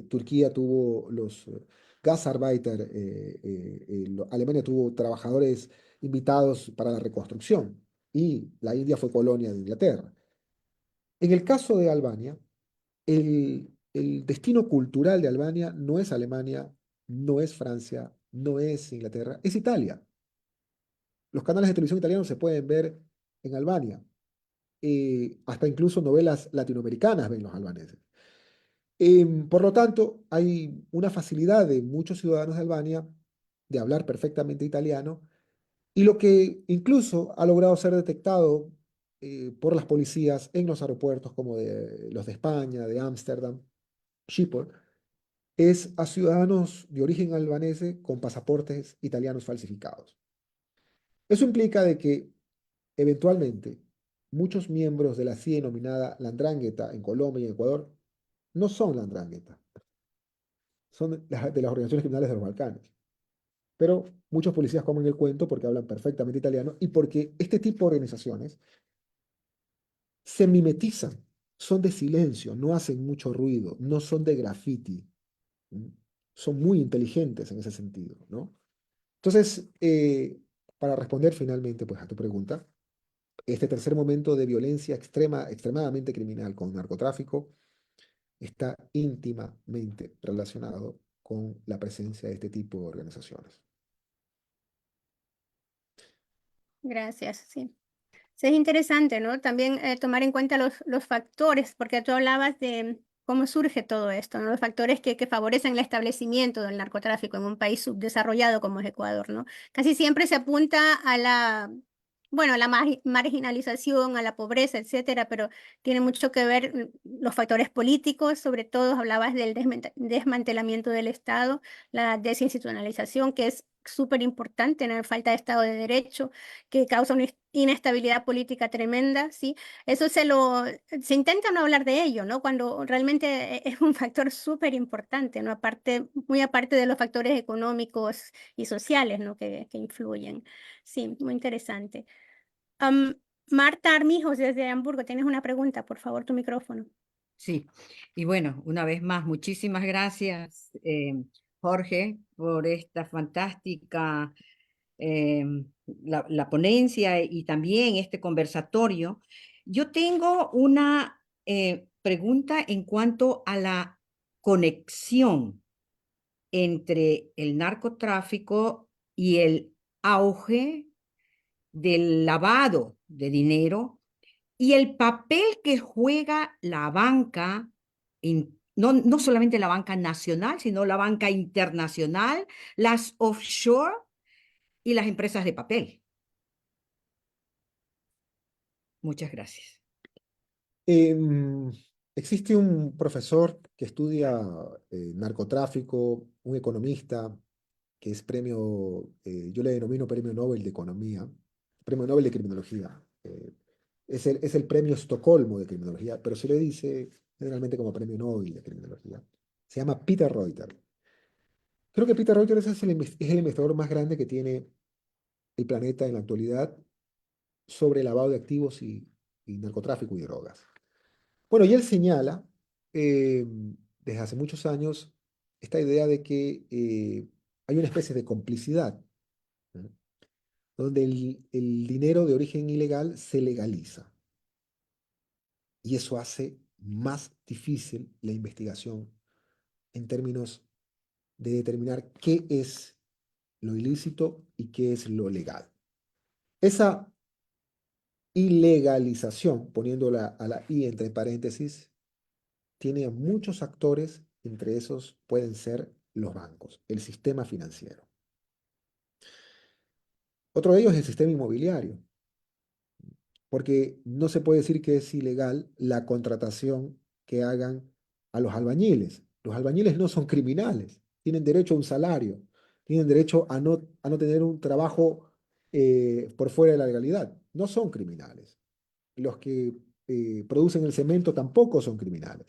B: Turquía tuvo los Gastarbeiter, Alemania tuvo trabajadores invitados para la reconstrucción y la India fue colonia de Inglaterra. En el caso de Albania, el destino cultural de Albania no es Alemania, no es Francia, no es Inglaterra, es Italia. Los canales de televisión italianos se pueden ver en Albania. Hasta incluso novelas latinoamericanas ven los albaneses. Por lo tanto, hay una facilidad de muchos ciudadanos de Albania de hablar perfectamente italiano, y lo que incluso ha logrado ser detectado por las policías en los aeropuertos como de los de España, de Ámsterdam, Schiphol, es a ciudadanos de origen albanese con pasaportes italianos falsificados. Eso implica de que eventualmente muchos miembros de la así denominada La Ndrangheta en Colombia y en Ecuador no son La Ndrangheta, son de las organizaciones criminales de los Balcanes. Pero muchos policías comen el cuento porque hablan perfectamente italiano y porque este tipo de organizaciones se mimetizan, son de silencio, no hacen mucho ruido, no son de graffiti, ¿m? Son muy inteligentes en ese sentido, ¿no? Entonces, para responder finalmente pues, a tu pregunta, este tercer momento de violencia extremadamente criminal con narcotráfico está íntimamente relacionado con la presencia de este tipo de organizaciones.
C: Gracias, sí. Sí, es interesante, ¿no? También tomar en cuenta los factores, porque tú hablabas de cómo surge todo esto, ¿no? Los factores que favorecen el establecimiento del narcotráfico en un país subdesarrollado como es Ecuador, ¿no? Casi siempre se apunta a la, bueno, a la marginalización, a la pobreza, etcétera, pero tiene mucho que ver los factores políticos, sobre todo hablabas del desmantelamiento del Estado, la desinstitucionalización, que es súper importante, tener falta de Estado de Derecho, que causa una inestabilidad política tremenda, ¿sí? Eso se intenta no hablar de ello, ¿no? Cuando realmente es un factor súper importante, ¿no? Aparte, muy aparte de los factores económicos y sociales, ¿no? Que influyen. Sí, muy interesante. Marta Armijos, desde Hamburgo, tienes una pregunta, por favor, tu micrófono.
A: Sí, y bueno, una vez más, muchísimas gracias, Jorge, por esta fantástica la ponencia y también este conversatorio. Yo tengo una pregunta en cuanto a la conexión entre el narcotráfico y el auge del lavado de dinero y el papel que juega la banca, no solamente la banca nacional, sino la banca internacional, las offshore y las empresas de papel. Muchas gracias.
B: Em, Existe un profesor que estudia narcotráfico, un economista que es premio, yo le denomino premio Nobel de Economía, premio Nobel de Criminología. Es el premio Estocolmo de Criminología, pero se le dice generalmente como premio Nobel de Criminología. Se llama Peter Reuter. Creo que Peter Reuter es es el investigador más grande que tiene el planeta en la actualidad sobre lavado de activos y narcotráfico y drogas. Bueno, y él señala desde hace muchos años esta idea de que hay una especie de complicidad, ¿no? Donde el dinero de origen ilegal se legaliza y eso hace más difícil la investigación en términos de determinar qué es lo ilícito y qué es lo legal. Esa ilegalización, poniéndola a la I entre paréntesis, tiene a muchos actores, entre esos pueden ser los bancos, el sistema financiero. Otro de ellos es el sistema inmobiliario, porque no se puede decir que es ilegal la contratación que hagan a los albañiles. Los albañiles no son criminales, tienen derecho a un salario, tienen derecho a no tener un trabajo por fuera de la legalidad, no son criminales. Los que producen el cemento tampoco son criminales.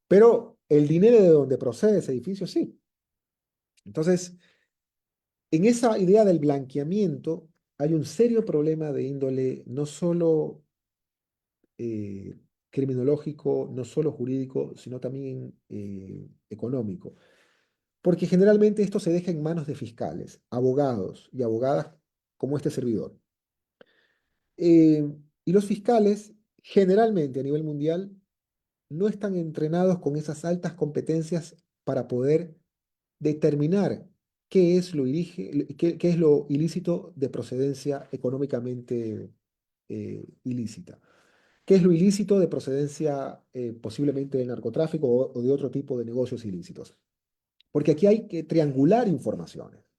B: Pero el dinero de donde procede ese edificio, sí. Entonces, en esa idea del blanqueamiento hay un serio problema de índole no solo eh, criminológico, no solo jurídico, sino también económico. Porque generalmente esto se deja en manos de fiscales, abogados y abogadas como este servidor. Y los fiscales, generalmente a nivel mundial, no están entrenados con esas altas competencias para poder determinar qué es qué es lo ilícito de procedencia económicamente ilícita. ¿Qué es lo ilícito de procedencia posiblemente del narcotráfico o de otro tipo de negocios ilícitos? Porque aquí hay que triangular informaciones.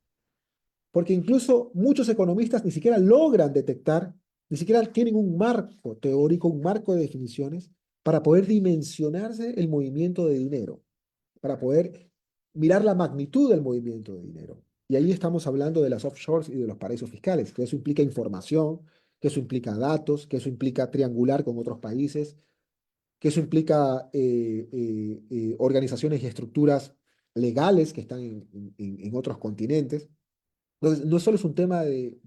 B: Porque incluso muchos economistas ni siquiera logran detectar, ni siquiera tienen un marco teórico, un marco de definiciones para poder dimensionarse el movimiento de dinero, para poder mirar la magnitud del movimiento de dinero. Y ahí estamos hablando de las offshores y de los paraísos fiscales, que eso implica información, que eso implica datos, que eso implica triangular con otros países, que eso implica organizaciones y estructuras legales que están en otros continentes. Entonces, no solo es un tema de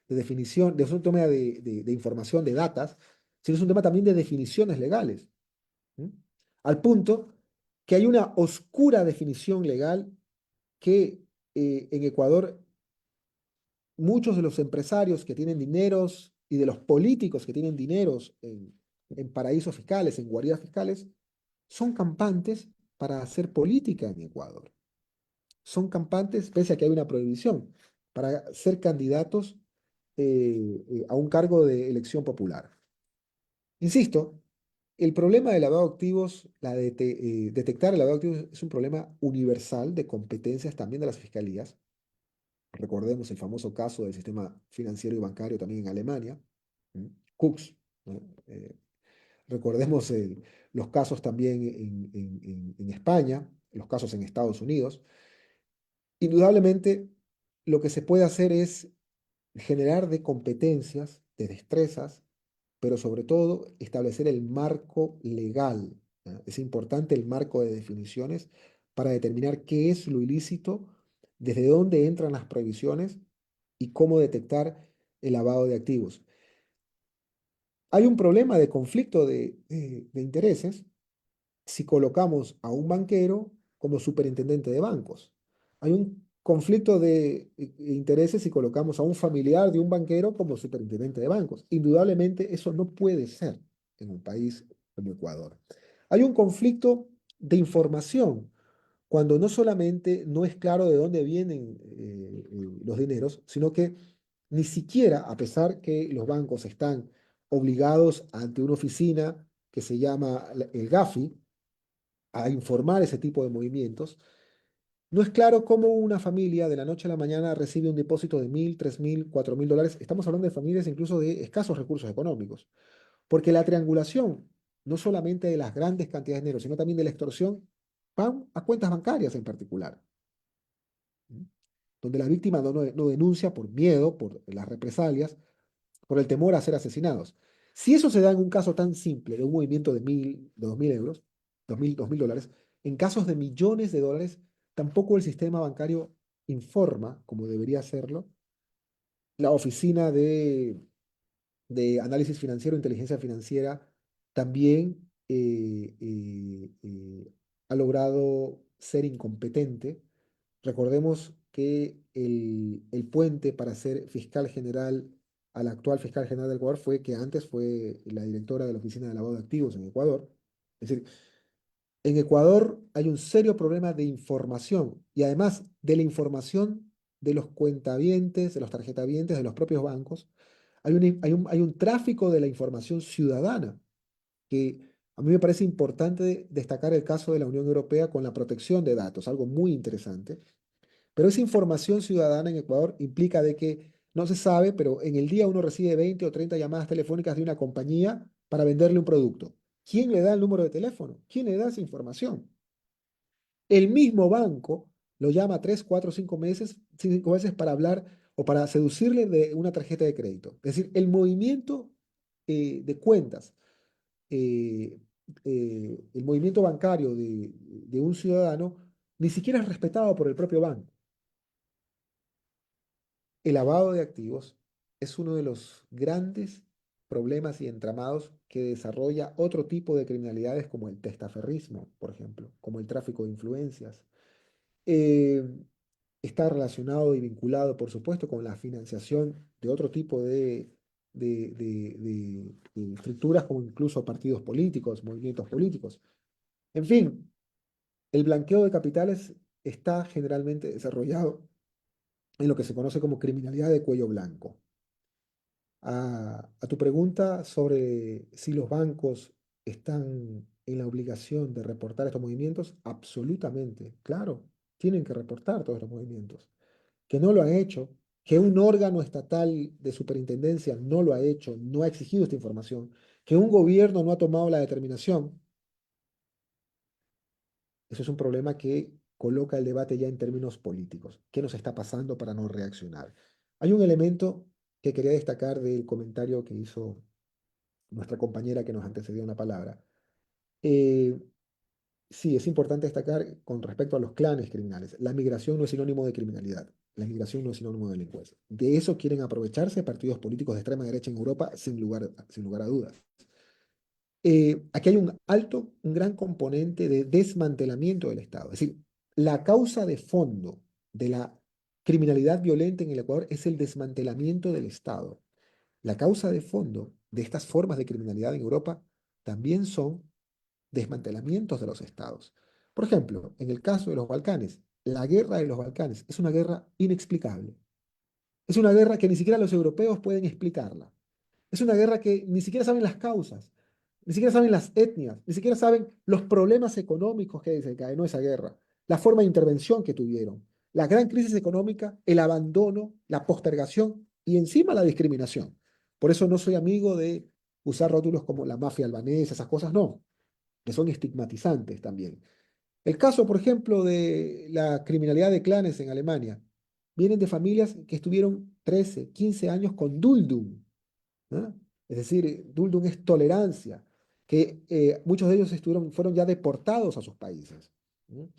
B: definición, es un tema de información, de datas, sino es un tema también de definiciones legales. ¿Mm? Al punto que hay una oscura definición legal que en Ecuador muchos de los empresarios que tienen dineros y de los políticos que tienen dineros en paraísos fiscales, en guaridas fiscales, son campantes para hacer política en Ecuador. Son campantes, pese a que hay una prohibición, para ser candidatos a un cargo de elección popular. Insisto, el problema del lavado de activos, detectar el lavado de activos es un problema universal de competencias también de las fiscalías. Recordemos el famoso caso del sistema financiero y bancario también en Alemania, Cooks, ¿no? Recordemos los casos también en España, los casos en Estados Unidos. Indudablemente, lo que se puede hacer es generar de competencias, de destrezas, pero sobre todo establecer el marco legal, ¿no? Es importante el marco de definiciones para determinar qué es lo ilícito, desde dónde entran las prohibiciones y cómo detectar el lavado de activos. Hay un problema de conflicto de intereses si colocamos a un banquero como superintendente de bancos. Hay un conflicto de intereses si colocamos a un familiar de un banquero como superintendente de bancos. Indudablemente eso no puede ser en un país como Ecuador. Hay un conflicto de información, cuando no solamente no es claro de dónde vienen los dineros, sino que ni siquiera, a pesar que los bancos están obligados ante una oficina que se llama el GAFI a informar ese tipo de movimientos, no es claro cómo una familia de la noche a la mañana recibe un depósito de 1.000, 3.000, 4.000 dólares. Estamos hablando de familias incluso de escasos recursos económicos, porque la triangulación, no solamente de las grandes cantidades de dinero, sino también de la extorsión, van a cuentas bancarias en particular, ¿sí? Donde la víctima no denuncia por miedo, por las represalias, por el temor a ser asesinados. Si eso se da en un caso tan simple de un movimiento de 1.000, de 2.000 euros, 2.000 dólares, en casos de millones de dólares, tampoco el sistema bancario informa, como debería hacerlo, la oficina de análisis financiero, inteligencia financiera, también ha logrado ser incompetente. Recordemos que el puente para ser fiscal general al actual fiscal general del Ecuador fue que antes fue la directora de la Oficina de Lavado de Activos en Ecuador. Es decir, en Ecuador hay un serio problema de información y además de la información de los cuentavientes, de los tarjetavientes, de los propios bancos. Hay un tráfico de la información ciudadana que a mí me parece importante destacar el caso de la Unión Europea con la protección de datos, algo muy interesante. Pero esa información ciudadana en Ecuador implica de que no se sabe, pero en el día uno recibe 20 o 30 llamadas telefónicas de una compañía para venderle un producto. ¿Quién le da el número de teléfono? ¿Quién le da esa información? El mismo banco lo llama 3, 4, 5 veces para hablar o para seducirle de una tarjeta de crédito. Es decir, el movimiento de cuentas, eh, el movimiento bancario de un ciudadano ni siquiera es respetado por el propio banco. El lavado de activos es uno de los grandes problemas y entramados que desarrolla otro tipo de criminalidades como el testaferrismo, por ejemplo, como el tráfico de influencias. Eh, Está relacionado y vinculado, por supuesto, con la financiación de otro tipo de estructuras, como incluso partidos políticos, movimientos políticos. En fin, el blanqueo de capitales está generalmente desarrollado en lo que se conoce como criminalidad de cuello blanco. A tu pregunta sobre si los bancos están en la obligación de reportar estos movimientos, absolutamente, claro, tienen que reportar todos los movimientos. Que no lo han hecho, que un órgano estatal de superintendencia no lo ha hecho, no ha exigido esta información, que un gobierno no ha tomado la determinación, eso es un problema que coloca el debate ya en términos políticos. ¿Qué nos está pasando para no reaccionar? Hay un elemento que quería destacar del comentario que hizo nuestra compañera que nos antecedió en la palabra. Eh, sí, es importante destacar con respecto a los clanes criminales. La migración no es sinónimo de criminalidad. La migración no es sinónimo de delincuencia. De eso quieren aprovecharse partidos políticos de extrema derecha en Europa sin lugar a dudas. Aquí hay un gran componente de desmantelamiento del Estado. Es decir, la causa de fondo de la criminalidad violenta en el Ecuador es el desmantelamiento del Estado. La causa de fondo de estas formas de criminalidad en Europa también son desmantelamientos de los estados. Por ejemplo, en el caso de los Balcanes, la guerra de los Balcanes es una guerra inexplicable. Es una guerra que ni siquiera los europeos pueden explicarla. Es una guerra que ni siquiera saben las causas, ni siquiera saben las etnias, ni siquiera saben los problemas económicos que desencadenó esa guerra, la forma de intervención que tuvieron, la gran crisis económica, el abandono, la postergación y encima la discriminación. Por eso no soy amigo de usar rótulos como la mafia albanesa, esas cosas, no, que son estigmatizantes también. El caso, por ejemplo, de la criminalidad de clanes en Alemania, vienen de familias que estuvieron 13, 15 años con Duldung, ¿no? Es decir, Duldung es tolerancia, que muchos de ellos fueron ya deportados a sus países, ¿no?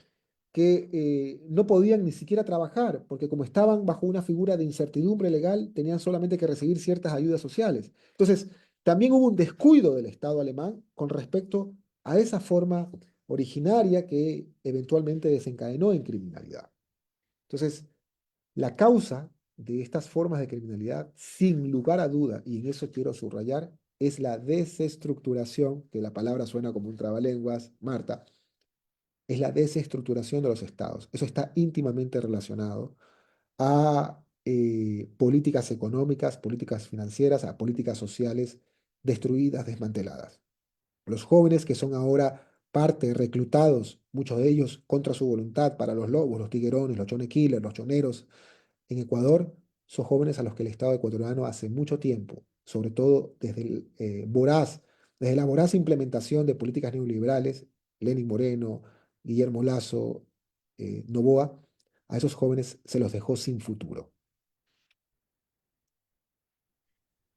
B: Que no podían ni siquiera trabajar, porque como estaban bajo una figura de incertidumbre legal, tenían solamente que recibir ciertas ayudas sociales. Entonces, también hubo un descuido del Estado alemán con respecto a esa forma originaria que eventualmente desencadenó en criminalidad. Entonces, la causa de estas formas de criminalidad, sin lugar a duda, y en eso quiero subrayar, es la desestructuración, que la palabra suena como un trabalenguas, Marta, es la desestructuración de los estados. Eso está íntimamente relacionado a políticas económicas, políticas financieras, a políticas sociales destruidas, desmanteladas. Los jóvenes que son ahora parte, reclutados, muchos de ellos contra su voluntad para los lobos, los tiguerones, los chonequiles, los choneros, en Ecuador, son jóvenes a los que el Estado ecuatoriano hace mucho tiempo, sobre todo desde la voraz implementación de políticas neoliberales, Lenín Moreno, Guillermo Lasso, Noboa, a esos jóvenes se los dejó sin futuro.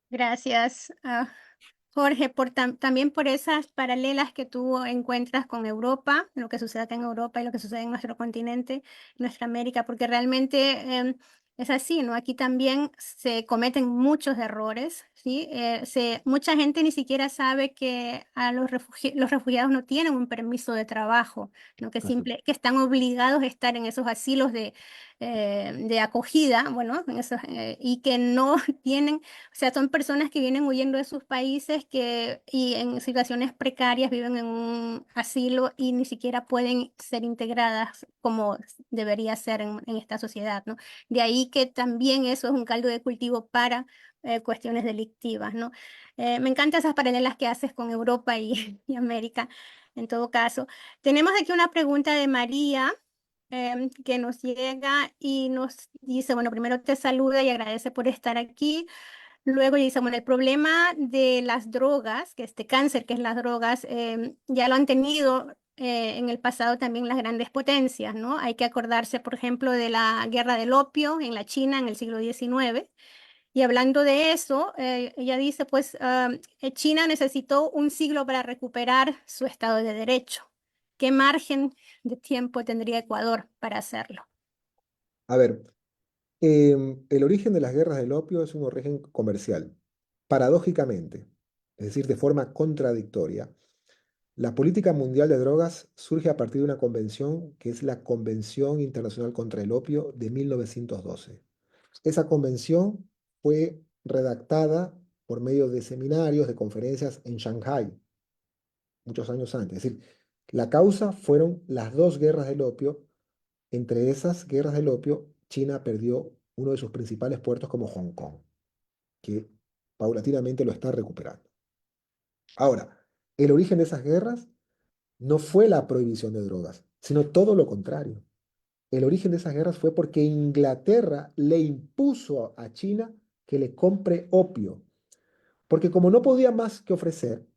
C: Gracias, Jorge, también por esas paralelas que tú encuentras con Europa, lo que sucede acá en Europa y lo que sucede en nuestro continente, nuestra América, porque realmente es así, ¿no? Aquí también se cometen muchos errores, ¿sí? Mucha gente ni siquiera sabe que a los refugiados no tienen un permiso de trabajo, ¿no? Que
B: Así.
C: que están obligados a estar en esos asilos de acogida, bueno, y que no tienen, o sea, son personas que vienen huyendo de sus países y en situaciones precarias viven en un asilo y ni siquiera pueden ser integradas como debería ser en esta sociedad, ¿no? De ahí que también eso es un caldo de cultivo para cuestiones delictivas, ¿no? Me encantan esas paralelas que haces con Europa y América, en todo caso. Tenemos aquí una pregunta de María que nos llega y nos dice, bueno, primero te saluda y agradece por estar aquí. Luego dice, bueno, el problema de las drogas, que este cáncer que es las drogas, ya lo han tenido en el pasado también las grandes potencias, ¿no? Hay que acordarse, por ejemplo, de la guerra del opio en la China en el siglo XIX. Y hablando de eso, ella dice, pues China necesitó un siglo para recuperar su Estado de Derecho. ¿Qué margen de tiempo tendría Ecuador para hacerlo?
B: A ver, el origen de las guerras del opio es un origen comercial. Paradójicamente, es decir, de forma contradictoria, la política mundial de drogas surge a partir de una convención que es la Convención Internacional contra el Opio de 1912. Esa convención fue redactada por medio de seminarios, de conferencias en Shanghái, muchos años antes. Es decir, la causa fueron las dos guerras del opio. Entre esas guerras del opio, China perdió uno de sus principales puertos como Hong Kong, que paulatinamente lo está recuperando. Ahora, el origen de esas guerras no fue la prohibición de drogas, sino todo lo contrario. El origen de esas guerras fue porque Inglaterra le impuso a China que le compre opio, porque como no podía más que ofrecer,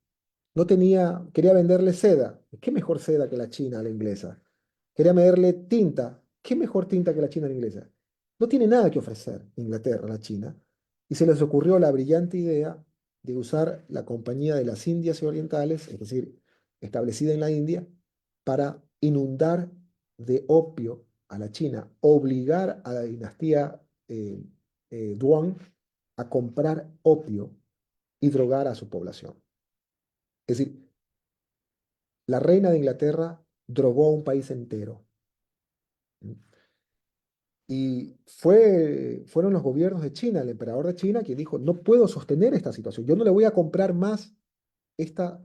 B: no tenía, quería venderle seda. ¿Qué mejor seda que la china a la inglesa? Quería venderle tinta. ¿Qué mejor tinta que la china a la inglesa? No tiene nada que ofrecer Inglaterra a la China. Y se les ocurrió la brillante idea de usar la Compañía de las Indias Orientales, es decir, establecida en la India, para inundar de opio a la China, obligar a la dinastía Duan a comprar opio y drogar a su población. Es decir, la reina de Inglaterra drogó a un país entero. Y fueron los gobiernos de China, el emperador de China, quien dijo, no puedo sostener esta situación, yo no le voy a comprar más esta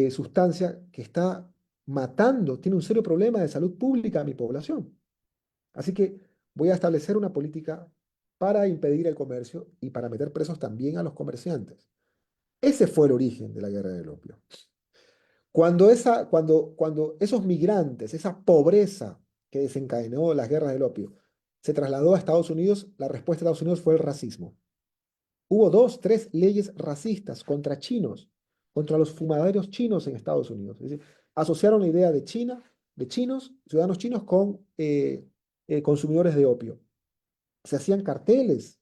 B: sustancia que está matando, tiene un serio problema de salud pública a mi población. Así que voy a establecer una política para impedir el comercio y para meter presos también a los comerciantes. Ese fue el origen de la guerra del opio. Cuando esos migrantes, esa pobreza que desencadenó las guerras del opio, se trasladó a Estados Unidos, la respuesta de Estados Unidos fue el racismo. Hubo dos, tres leyes racistas contra chinos, contra los fumaderos chinos en Estados Unidos. Es decir, asociaron la idea de China, de chinos, ciudadanos chinos, con consumidores de opio. Se hacían carteles,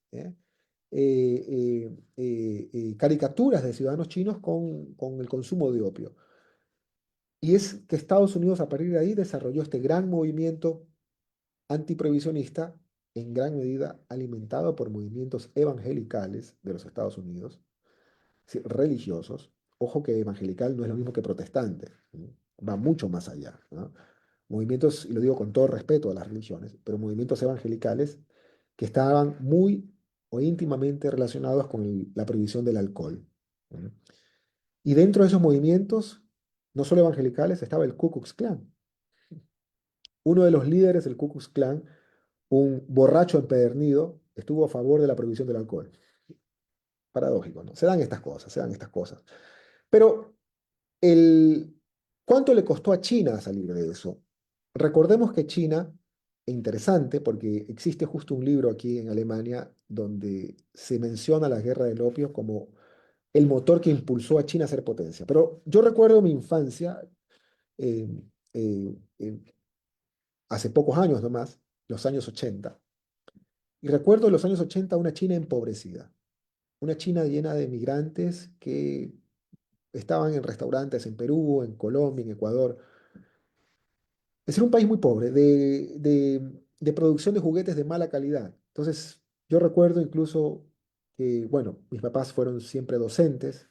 B: caricaturas de ciudadanos chinos con el consumo de opio. Y es que Estados Unidos a partir de ahí desarrolló este gran movimiento antiprohibicionista, en gran medida alimentado por movimientos evangelicales de los Estados Unidos, sí, religiosos. Ojo que evangelical no es lo mismo que protestante, ¿no? Va mucho más allá, ¿no? Movimientos, y lo digo con todo respeto a las religiones, pero movimientos evangelicales que estaban muy o íntimamente relacionados con la prohibición del alcohol, ¿no? Y dentro de esos movimientos, no solo evangelicales, estaba el Ku Klux Klan. uno de los líderes del Ku Klux Klan, un borracho empedernido, estuvo a favor de la prohibición del alcohol. Paradójico, ¿no? Se dan estas cosas, se dan estas cosas. Pero el, ¿cuánto le costó a China salir de eso? Recordemos que China, es interesante porque existe justo un libro aquí en Alemania donde se menciona la guerra del opio como el motor que impulsó a China a ser potencia. Pero yo recuerdo mi infancia, eh, eh, eh, hace pocos años nomás, los años 80, y recuerdo en los años 80 una China empobrecida, una China llena de migrantes que estaban en restaurantes en Perú, en Colombia, en Ecuador. Es un país muy pobre, de producción de juguetes de mala calidad. Entonces, yo recuerdo incluso que, bueno, mis papás fueron siempre docentes,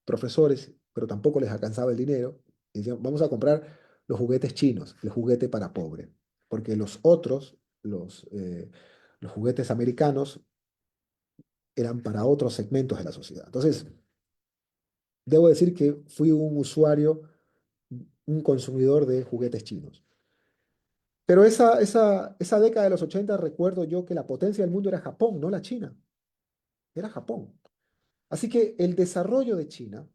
B: profesores, pero tampoco les alcanzaba el dinero. Y decían, vamos a comprar los juguetes chinos, el juguete para pobre, porque los otros, los juguetes americanos, eran para otros segmentos de la sociedad. Entonces, debo decir que fui un usuario, un consumidor de juguetes chinos. Pero esa década de los 80 recuerdo yo que la potencia del mundo era Japón, no la China, era Japón. Así que el desarrollo de China,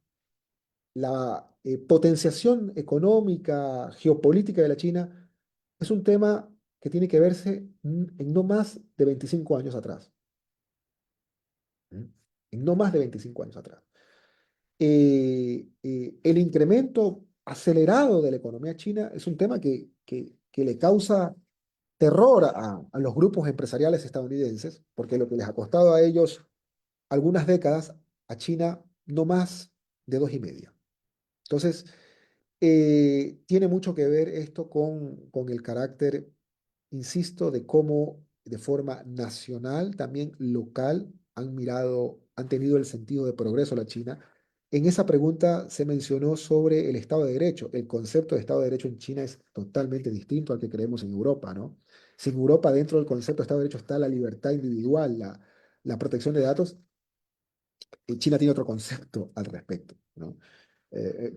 B: la potenciación económica, geopolítica de la China, es un tema que tiene que verse en no más de 25 años atrás. ¿Mm? En no más de 25 años atrás. El incremento acelerado de la economía china es un tema que le causa terror a los grupos empresariales estadounidenses, porque lo que les ha costado a ellos algunas décadas, a China no más de dos y media. Entonces, tiene mucho que ver esto con el carácter, insisto, de cómo de forma nacional, también local, han mirado, han tenido el sentido de progreso la China. En esa pregunta se mencionó sobre el Estado de Derecho. El concepto de Estado de Derecho en China es totalmente distinto al que creemos en Europa, ¿no? Si en Europa dentro del concepto de Estado de Derecho está la libertad individual, la protección de datos, China tiene otro concepto al respecto, ¿no?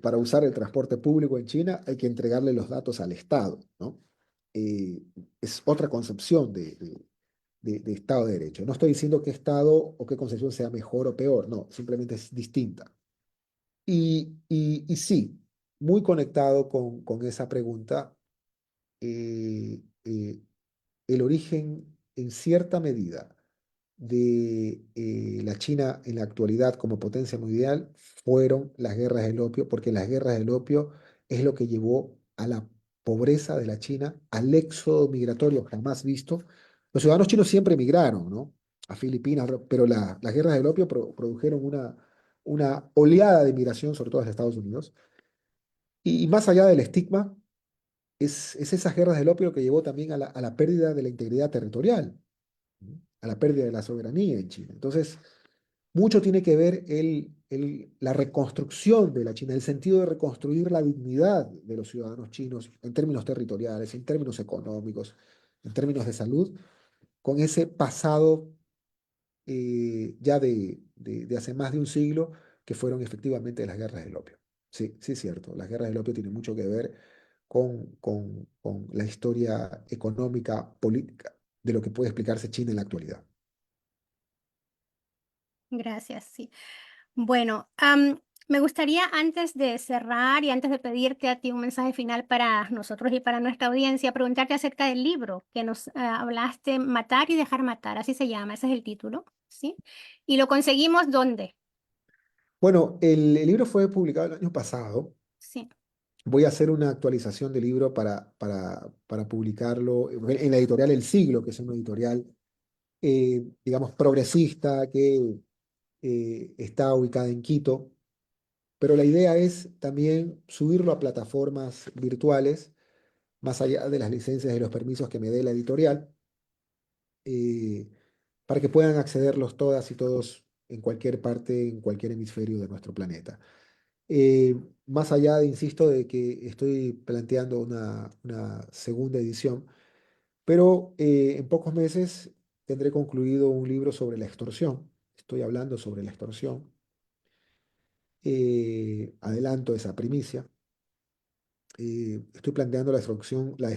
B: Para usar el transporte público en China hay que entregarle los datos al Estado, ¿no? Eh, es otra concepción de Estado de Derecho. No estoy diciendo qué Estado o qué concepción sea mejor o peor, no, simplemente es distinta. Y sí, muy conectado con esa pregunta, eh, eh, el origen en cierta medida de la China en la actualidad como potencia mundial fueron las guerras del opio, porque las guerras del opio es lo que llevó a la pobreza de la China, al éxodo migratorio jamás visto. Los ciudadanos chinos siempre emigraron, ¿no? A Filipinas, pero las guerras del opio produjeron una oleada de migración, sobre todo hacia Estados Unidos. Y más allá del estigma, es esas guerras del opio que llevó también a la pérdida de la integridad territorial, ¿no? A la pérdida de la soberanía en China. Entonces, mucho tiene que ver la reconstrucción de la China, el sentido de reconstruir la dignidad de los ciudadanos chinos en términos territoriales, en términos económicos, en términos de salud, con ese pasado ya de hace más de un siglo, que fueron efectivamente las guerras del opio. Sí, sí es cierto, las guerras del opio tienen mucho que ver con la historia económica, política, de lo que puede explicarse China en la actualidad.
C: Gracias, sí. Bueno, me gustaría antes de cerrar y antes de pedirte a ti un mensaje final para nosotros y para nuestra audiencia, preguntarte acerca del libro que nos hablaste, Matar y dejar matar, así se llama, ese es el título, ¿sí? ¿Y lo conseguimos dónde?
B: Bueno, el libro fue publicado el año pasado.
C: Sí,
B: Voy a hacer una actualización del libro para publicarlo en la editorial El Siglo, que es una editorial, digamos, progresista que está ubicada en Quito. Pero la idea es también subirlo a plataformas virtuales, más allá de las licencias y los permisos que me dé la editorial, eh, para que puedan accederlos todas y todos en cualquier parte, en cualquier hemisferio de nuestro planeta. Eh, Más allá de, insisto, de que estoy planteando una segunda edición, pero en pocos meses tendré concluido un libro sobre la extorsión. Estoy hablando sobre la extorsión. Adelanto esa primicia. estoy planteando la extorsión, la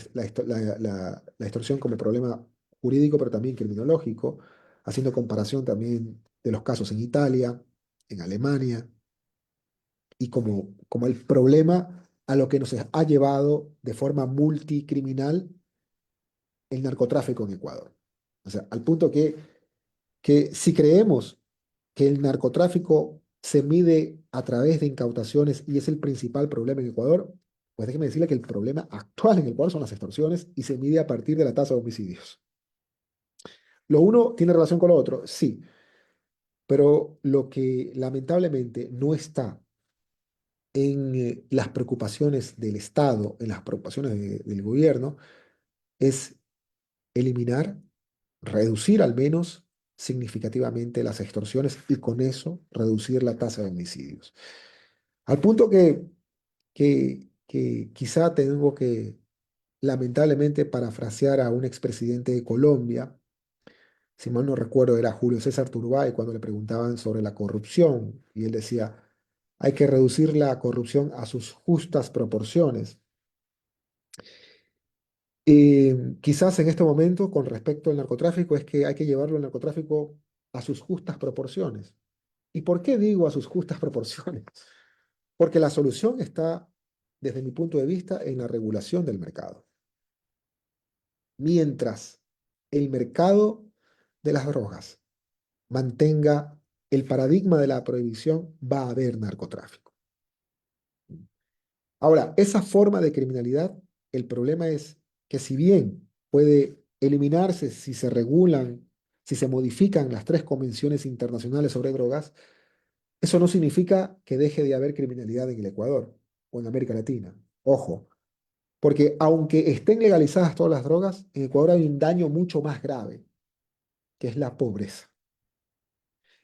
B: extorsión como problema jurídico, pero también criminológico, haciendo comparación también de los casos en Italia, en Alemania, y como el problema a lo que nos ha llevado de forma multicriminal el narcotráfico en Ecuador. O sea, al punto que si creemos que el narcotráfico se mide a través de incautaciones y es el principal problema en Ecuador, pues déjeme decirle que el problema actual en Ecuador son las extorsiones y se mide a partir de la tasa de homicidios. Lo uno tiene relación con lo otro, sí, pero lo que lamentablemente no está en las preocupaciones del Estado, en las preocupaciones del gobierno, es eliminar, reducir al menos significativamente las extorsiones y con eso reducir la tasa de homicidios. Al punto que quizá tengo que lamentablemente parafrasear a un expresidente de Colombia, si mal no recuerdo era Julio César Turbay, cuando le preguntaban sobre la corrupción y él decía, hay que reducir la corrupción a sus justas proporciones. Quizás en este momento, con respecto al narcotráfico, es que hay que llevarlo al narcotráfico a sus justas proporciones. ¿Y por qué digo a sus justas proporciones? Porque la solución está, desde mi punto de vista, en la regulación del mercado. Mientras el mercado de las drogas mantenga el paradigma de la prohibición, va a haber narcotráfico. Ahora, esa forma de criminalidad, el problema es que si bien puede eliminarse si se regulan, si se modifican las 3 convenciones internacionales sobre drogas, eso no significa que deje de haber criminalidad en el Ecuador o en América Latina. Ojo, porque aunque estén legalizadas todas las drogas, en Ecuador hay un daño mucho más grave, que es la pobreza.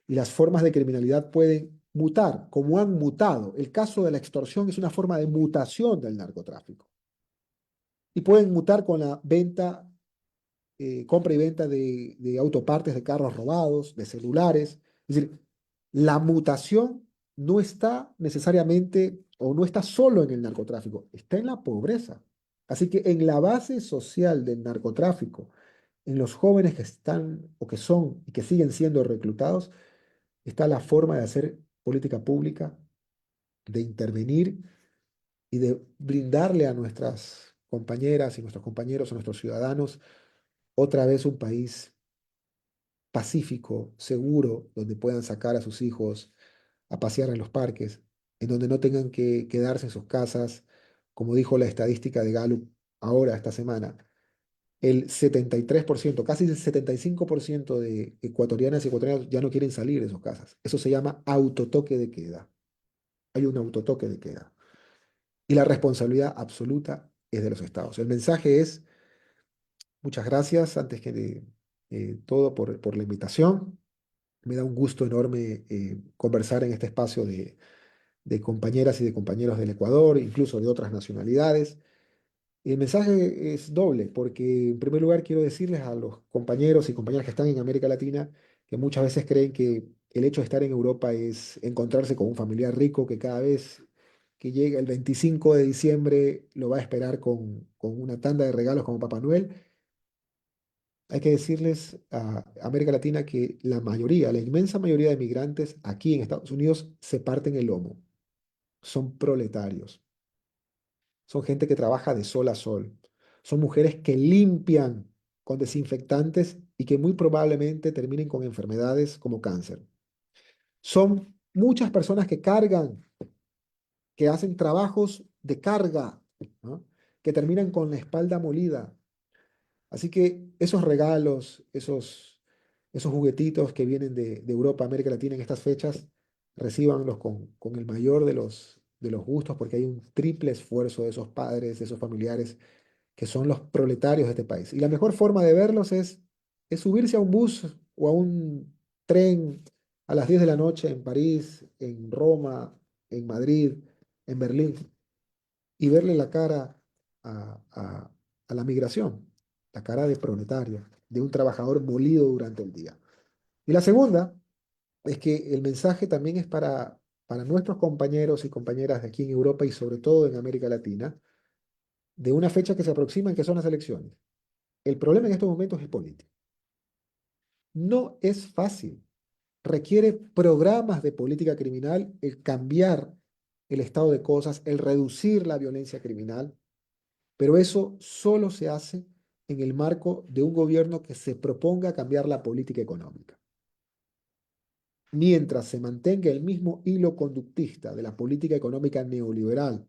B: Y las formas de criminalidad pueden mutar, como han mutado. El caso de la extorsión es una forma de mutación del narcotráfico. Y pueden mutar con la venta, compra y venta de autopartes de carros robados, de celulares. Es decir, la mutación no está necesariamente o no está solo en el narcotráfico, está en la pobreza. Así que en la base social del narcotráfico, en los jóvenes que están o que son y que siguen siendo reclutados, está la forma de hacer política pública, de intervenir y de brindarle a nuestras compañeras y nuestros compañeros, a nuestros ciudadanos, otra vez un país pacífico, seguro, donde puedan sacar a sus hijos a pasear en los parques, en donde no tengan que quedarse en sus casas, como dijo la estadística de Gallup ahora, esta semana. El 73%, casi el 75% de ecuatorianas y ecuatorianos ya no quieren salir de sus casas. Eso se llama autotoque de queda. Hay un autotoque de queda. Y la responsabilidad absoluta es de los estados. El mensaje es, muchas gracias antes que de todo por la invitación. Me da un gusto enorme conversar en este espacio de compañeras y de compañeros del Ecuador, incluso de otras nacionalidades. El mensaje es doble, porque en primer lugar quiero decirles a los compañeros y compañeras que están en América Latina que muchas veces creen que el hecho de estar en Europa es encontrarse con un familiar rico que cada vez que llega el 25 de diciembre lo va a esperar con una tanda de regalos como Papá Noel. Hay que decirles a América Latina que la mayoría, la inmensa mayoría de migrantes aquí en Estados Unidos se parten el lomo. Son proletarios. Son gente que trabaja de sol a sol. Son mujeres que limpian con desinfectantes y que muy probablemente terminen con enfermedades como cáncer. Son muchas personas que cargan, que hacen trabajos de carga, ¿no? Que terminan con la espalda molida. Así que esos regalos, esos juguetitos que vienen de Europa, América Latina en estas fechas, recíbanlos con el mayor de los gustos, porque hay un triple esfuerzo de esos padres, de esos familiares, que son los proletarios de este país. Y la mejor forma de verlos es subirse a un bus o a un tren a las 10 de la noche en París, en Roma, en Madrid, en Berlín, y verle la cara a la migración, la cara de proletario, de un trabajador molido durante el día. Y la segunda es que el mensaje también es para nuestros compañeros y compañeras de aquí en Europa y sobre todo en América Latina, de una fecha que se aproxima, que son las elecciones. El problema en estos momentos es político. No es fácil. Requiere programas de política criminal, el cambiar el estado de cosas, el reducir la violencia criminal, pero eso solo se hace en el marco de un gobierno que se proponga cambiar la política económica. Mientras se mantenga el mismo hilo conductista de la política económica neoliberal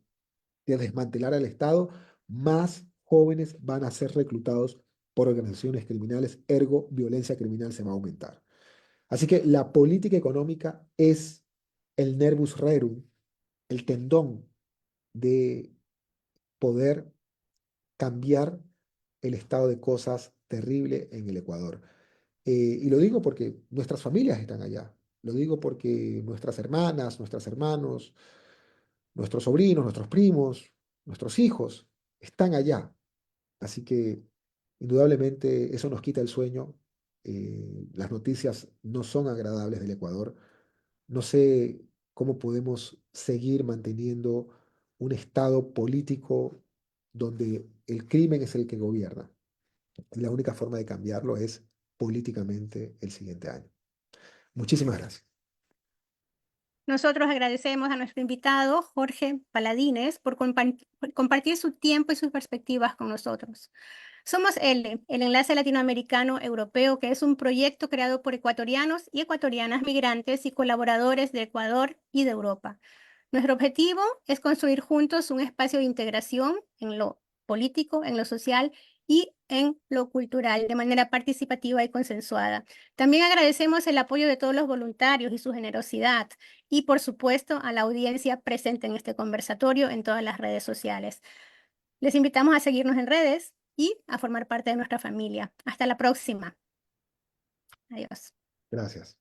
B: de desmantelar al Estado, más jóvenes van a ser reclutados por organizaciones criminales, ergo violencia criminal se va a aumentar. Así que la política económica es el nervus rerum, el tendón de poder cambiar el estado de cosas terrible en el Ecuador. Y lo digo porque nuestras familias están allá. Lo digo porque nuestras hermanas, nuestros hermanos, nuestros sobrinos, nuestros primos, nuestros hijos están allá. Así que indudablemente eso nos quita el sueño. Las noticias no son agradables del Ecuador. No sé cómo podemos seguir manteniendo un estado político donde el crimen es el que gobierna. Y la única forma de cambiarlo es políticamente el siguiente año. Muchísimas gracias.
C: Nosotros agradecemos a nuestro invitado, Jorge Paladines, por compartir su tiempo y sus perspectivas con nosotros. Somos el Enlace Latinoamericano Europeo, que es un proyecto creado por ecuatorianos y ecuatorianas migrantes y colaboradores de Ecuador y de Europa. Nuestro objetivo es construir juntos un espacio de integración en lo político, en lo social y en lo cultural, de manera participativa y consensuada. También agradecemos el apoyo de todos los voluntarios y su generosidad, y por supuesto a la audiencia presente en este conversatorio en todas las redes sociales. Les invitamos a seguirnos en redes y a formar parte de nuestra familia. Hasta la próxima. Adiós.
B: Gracias.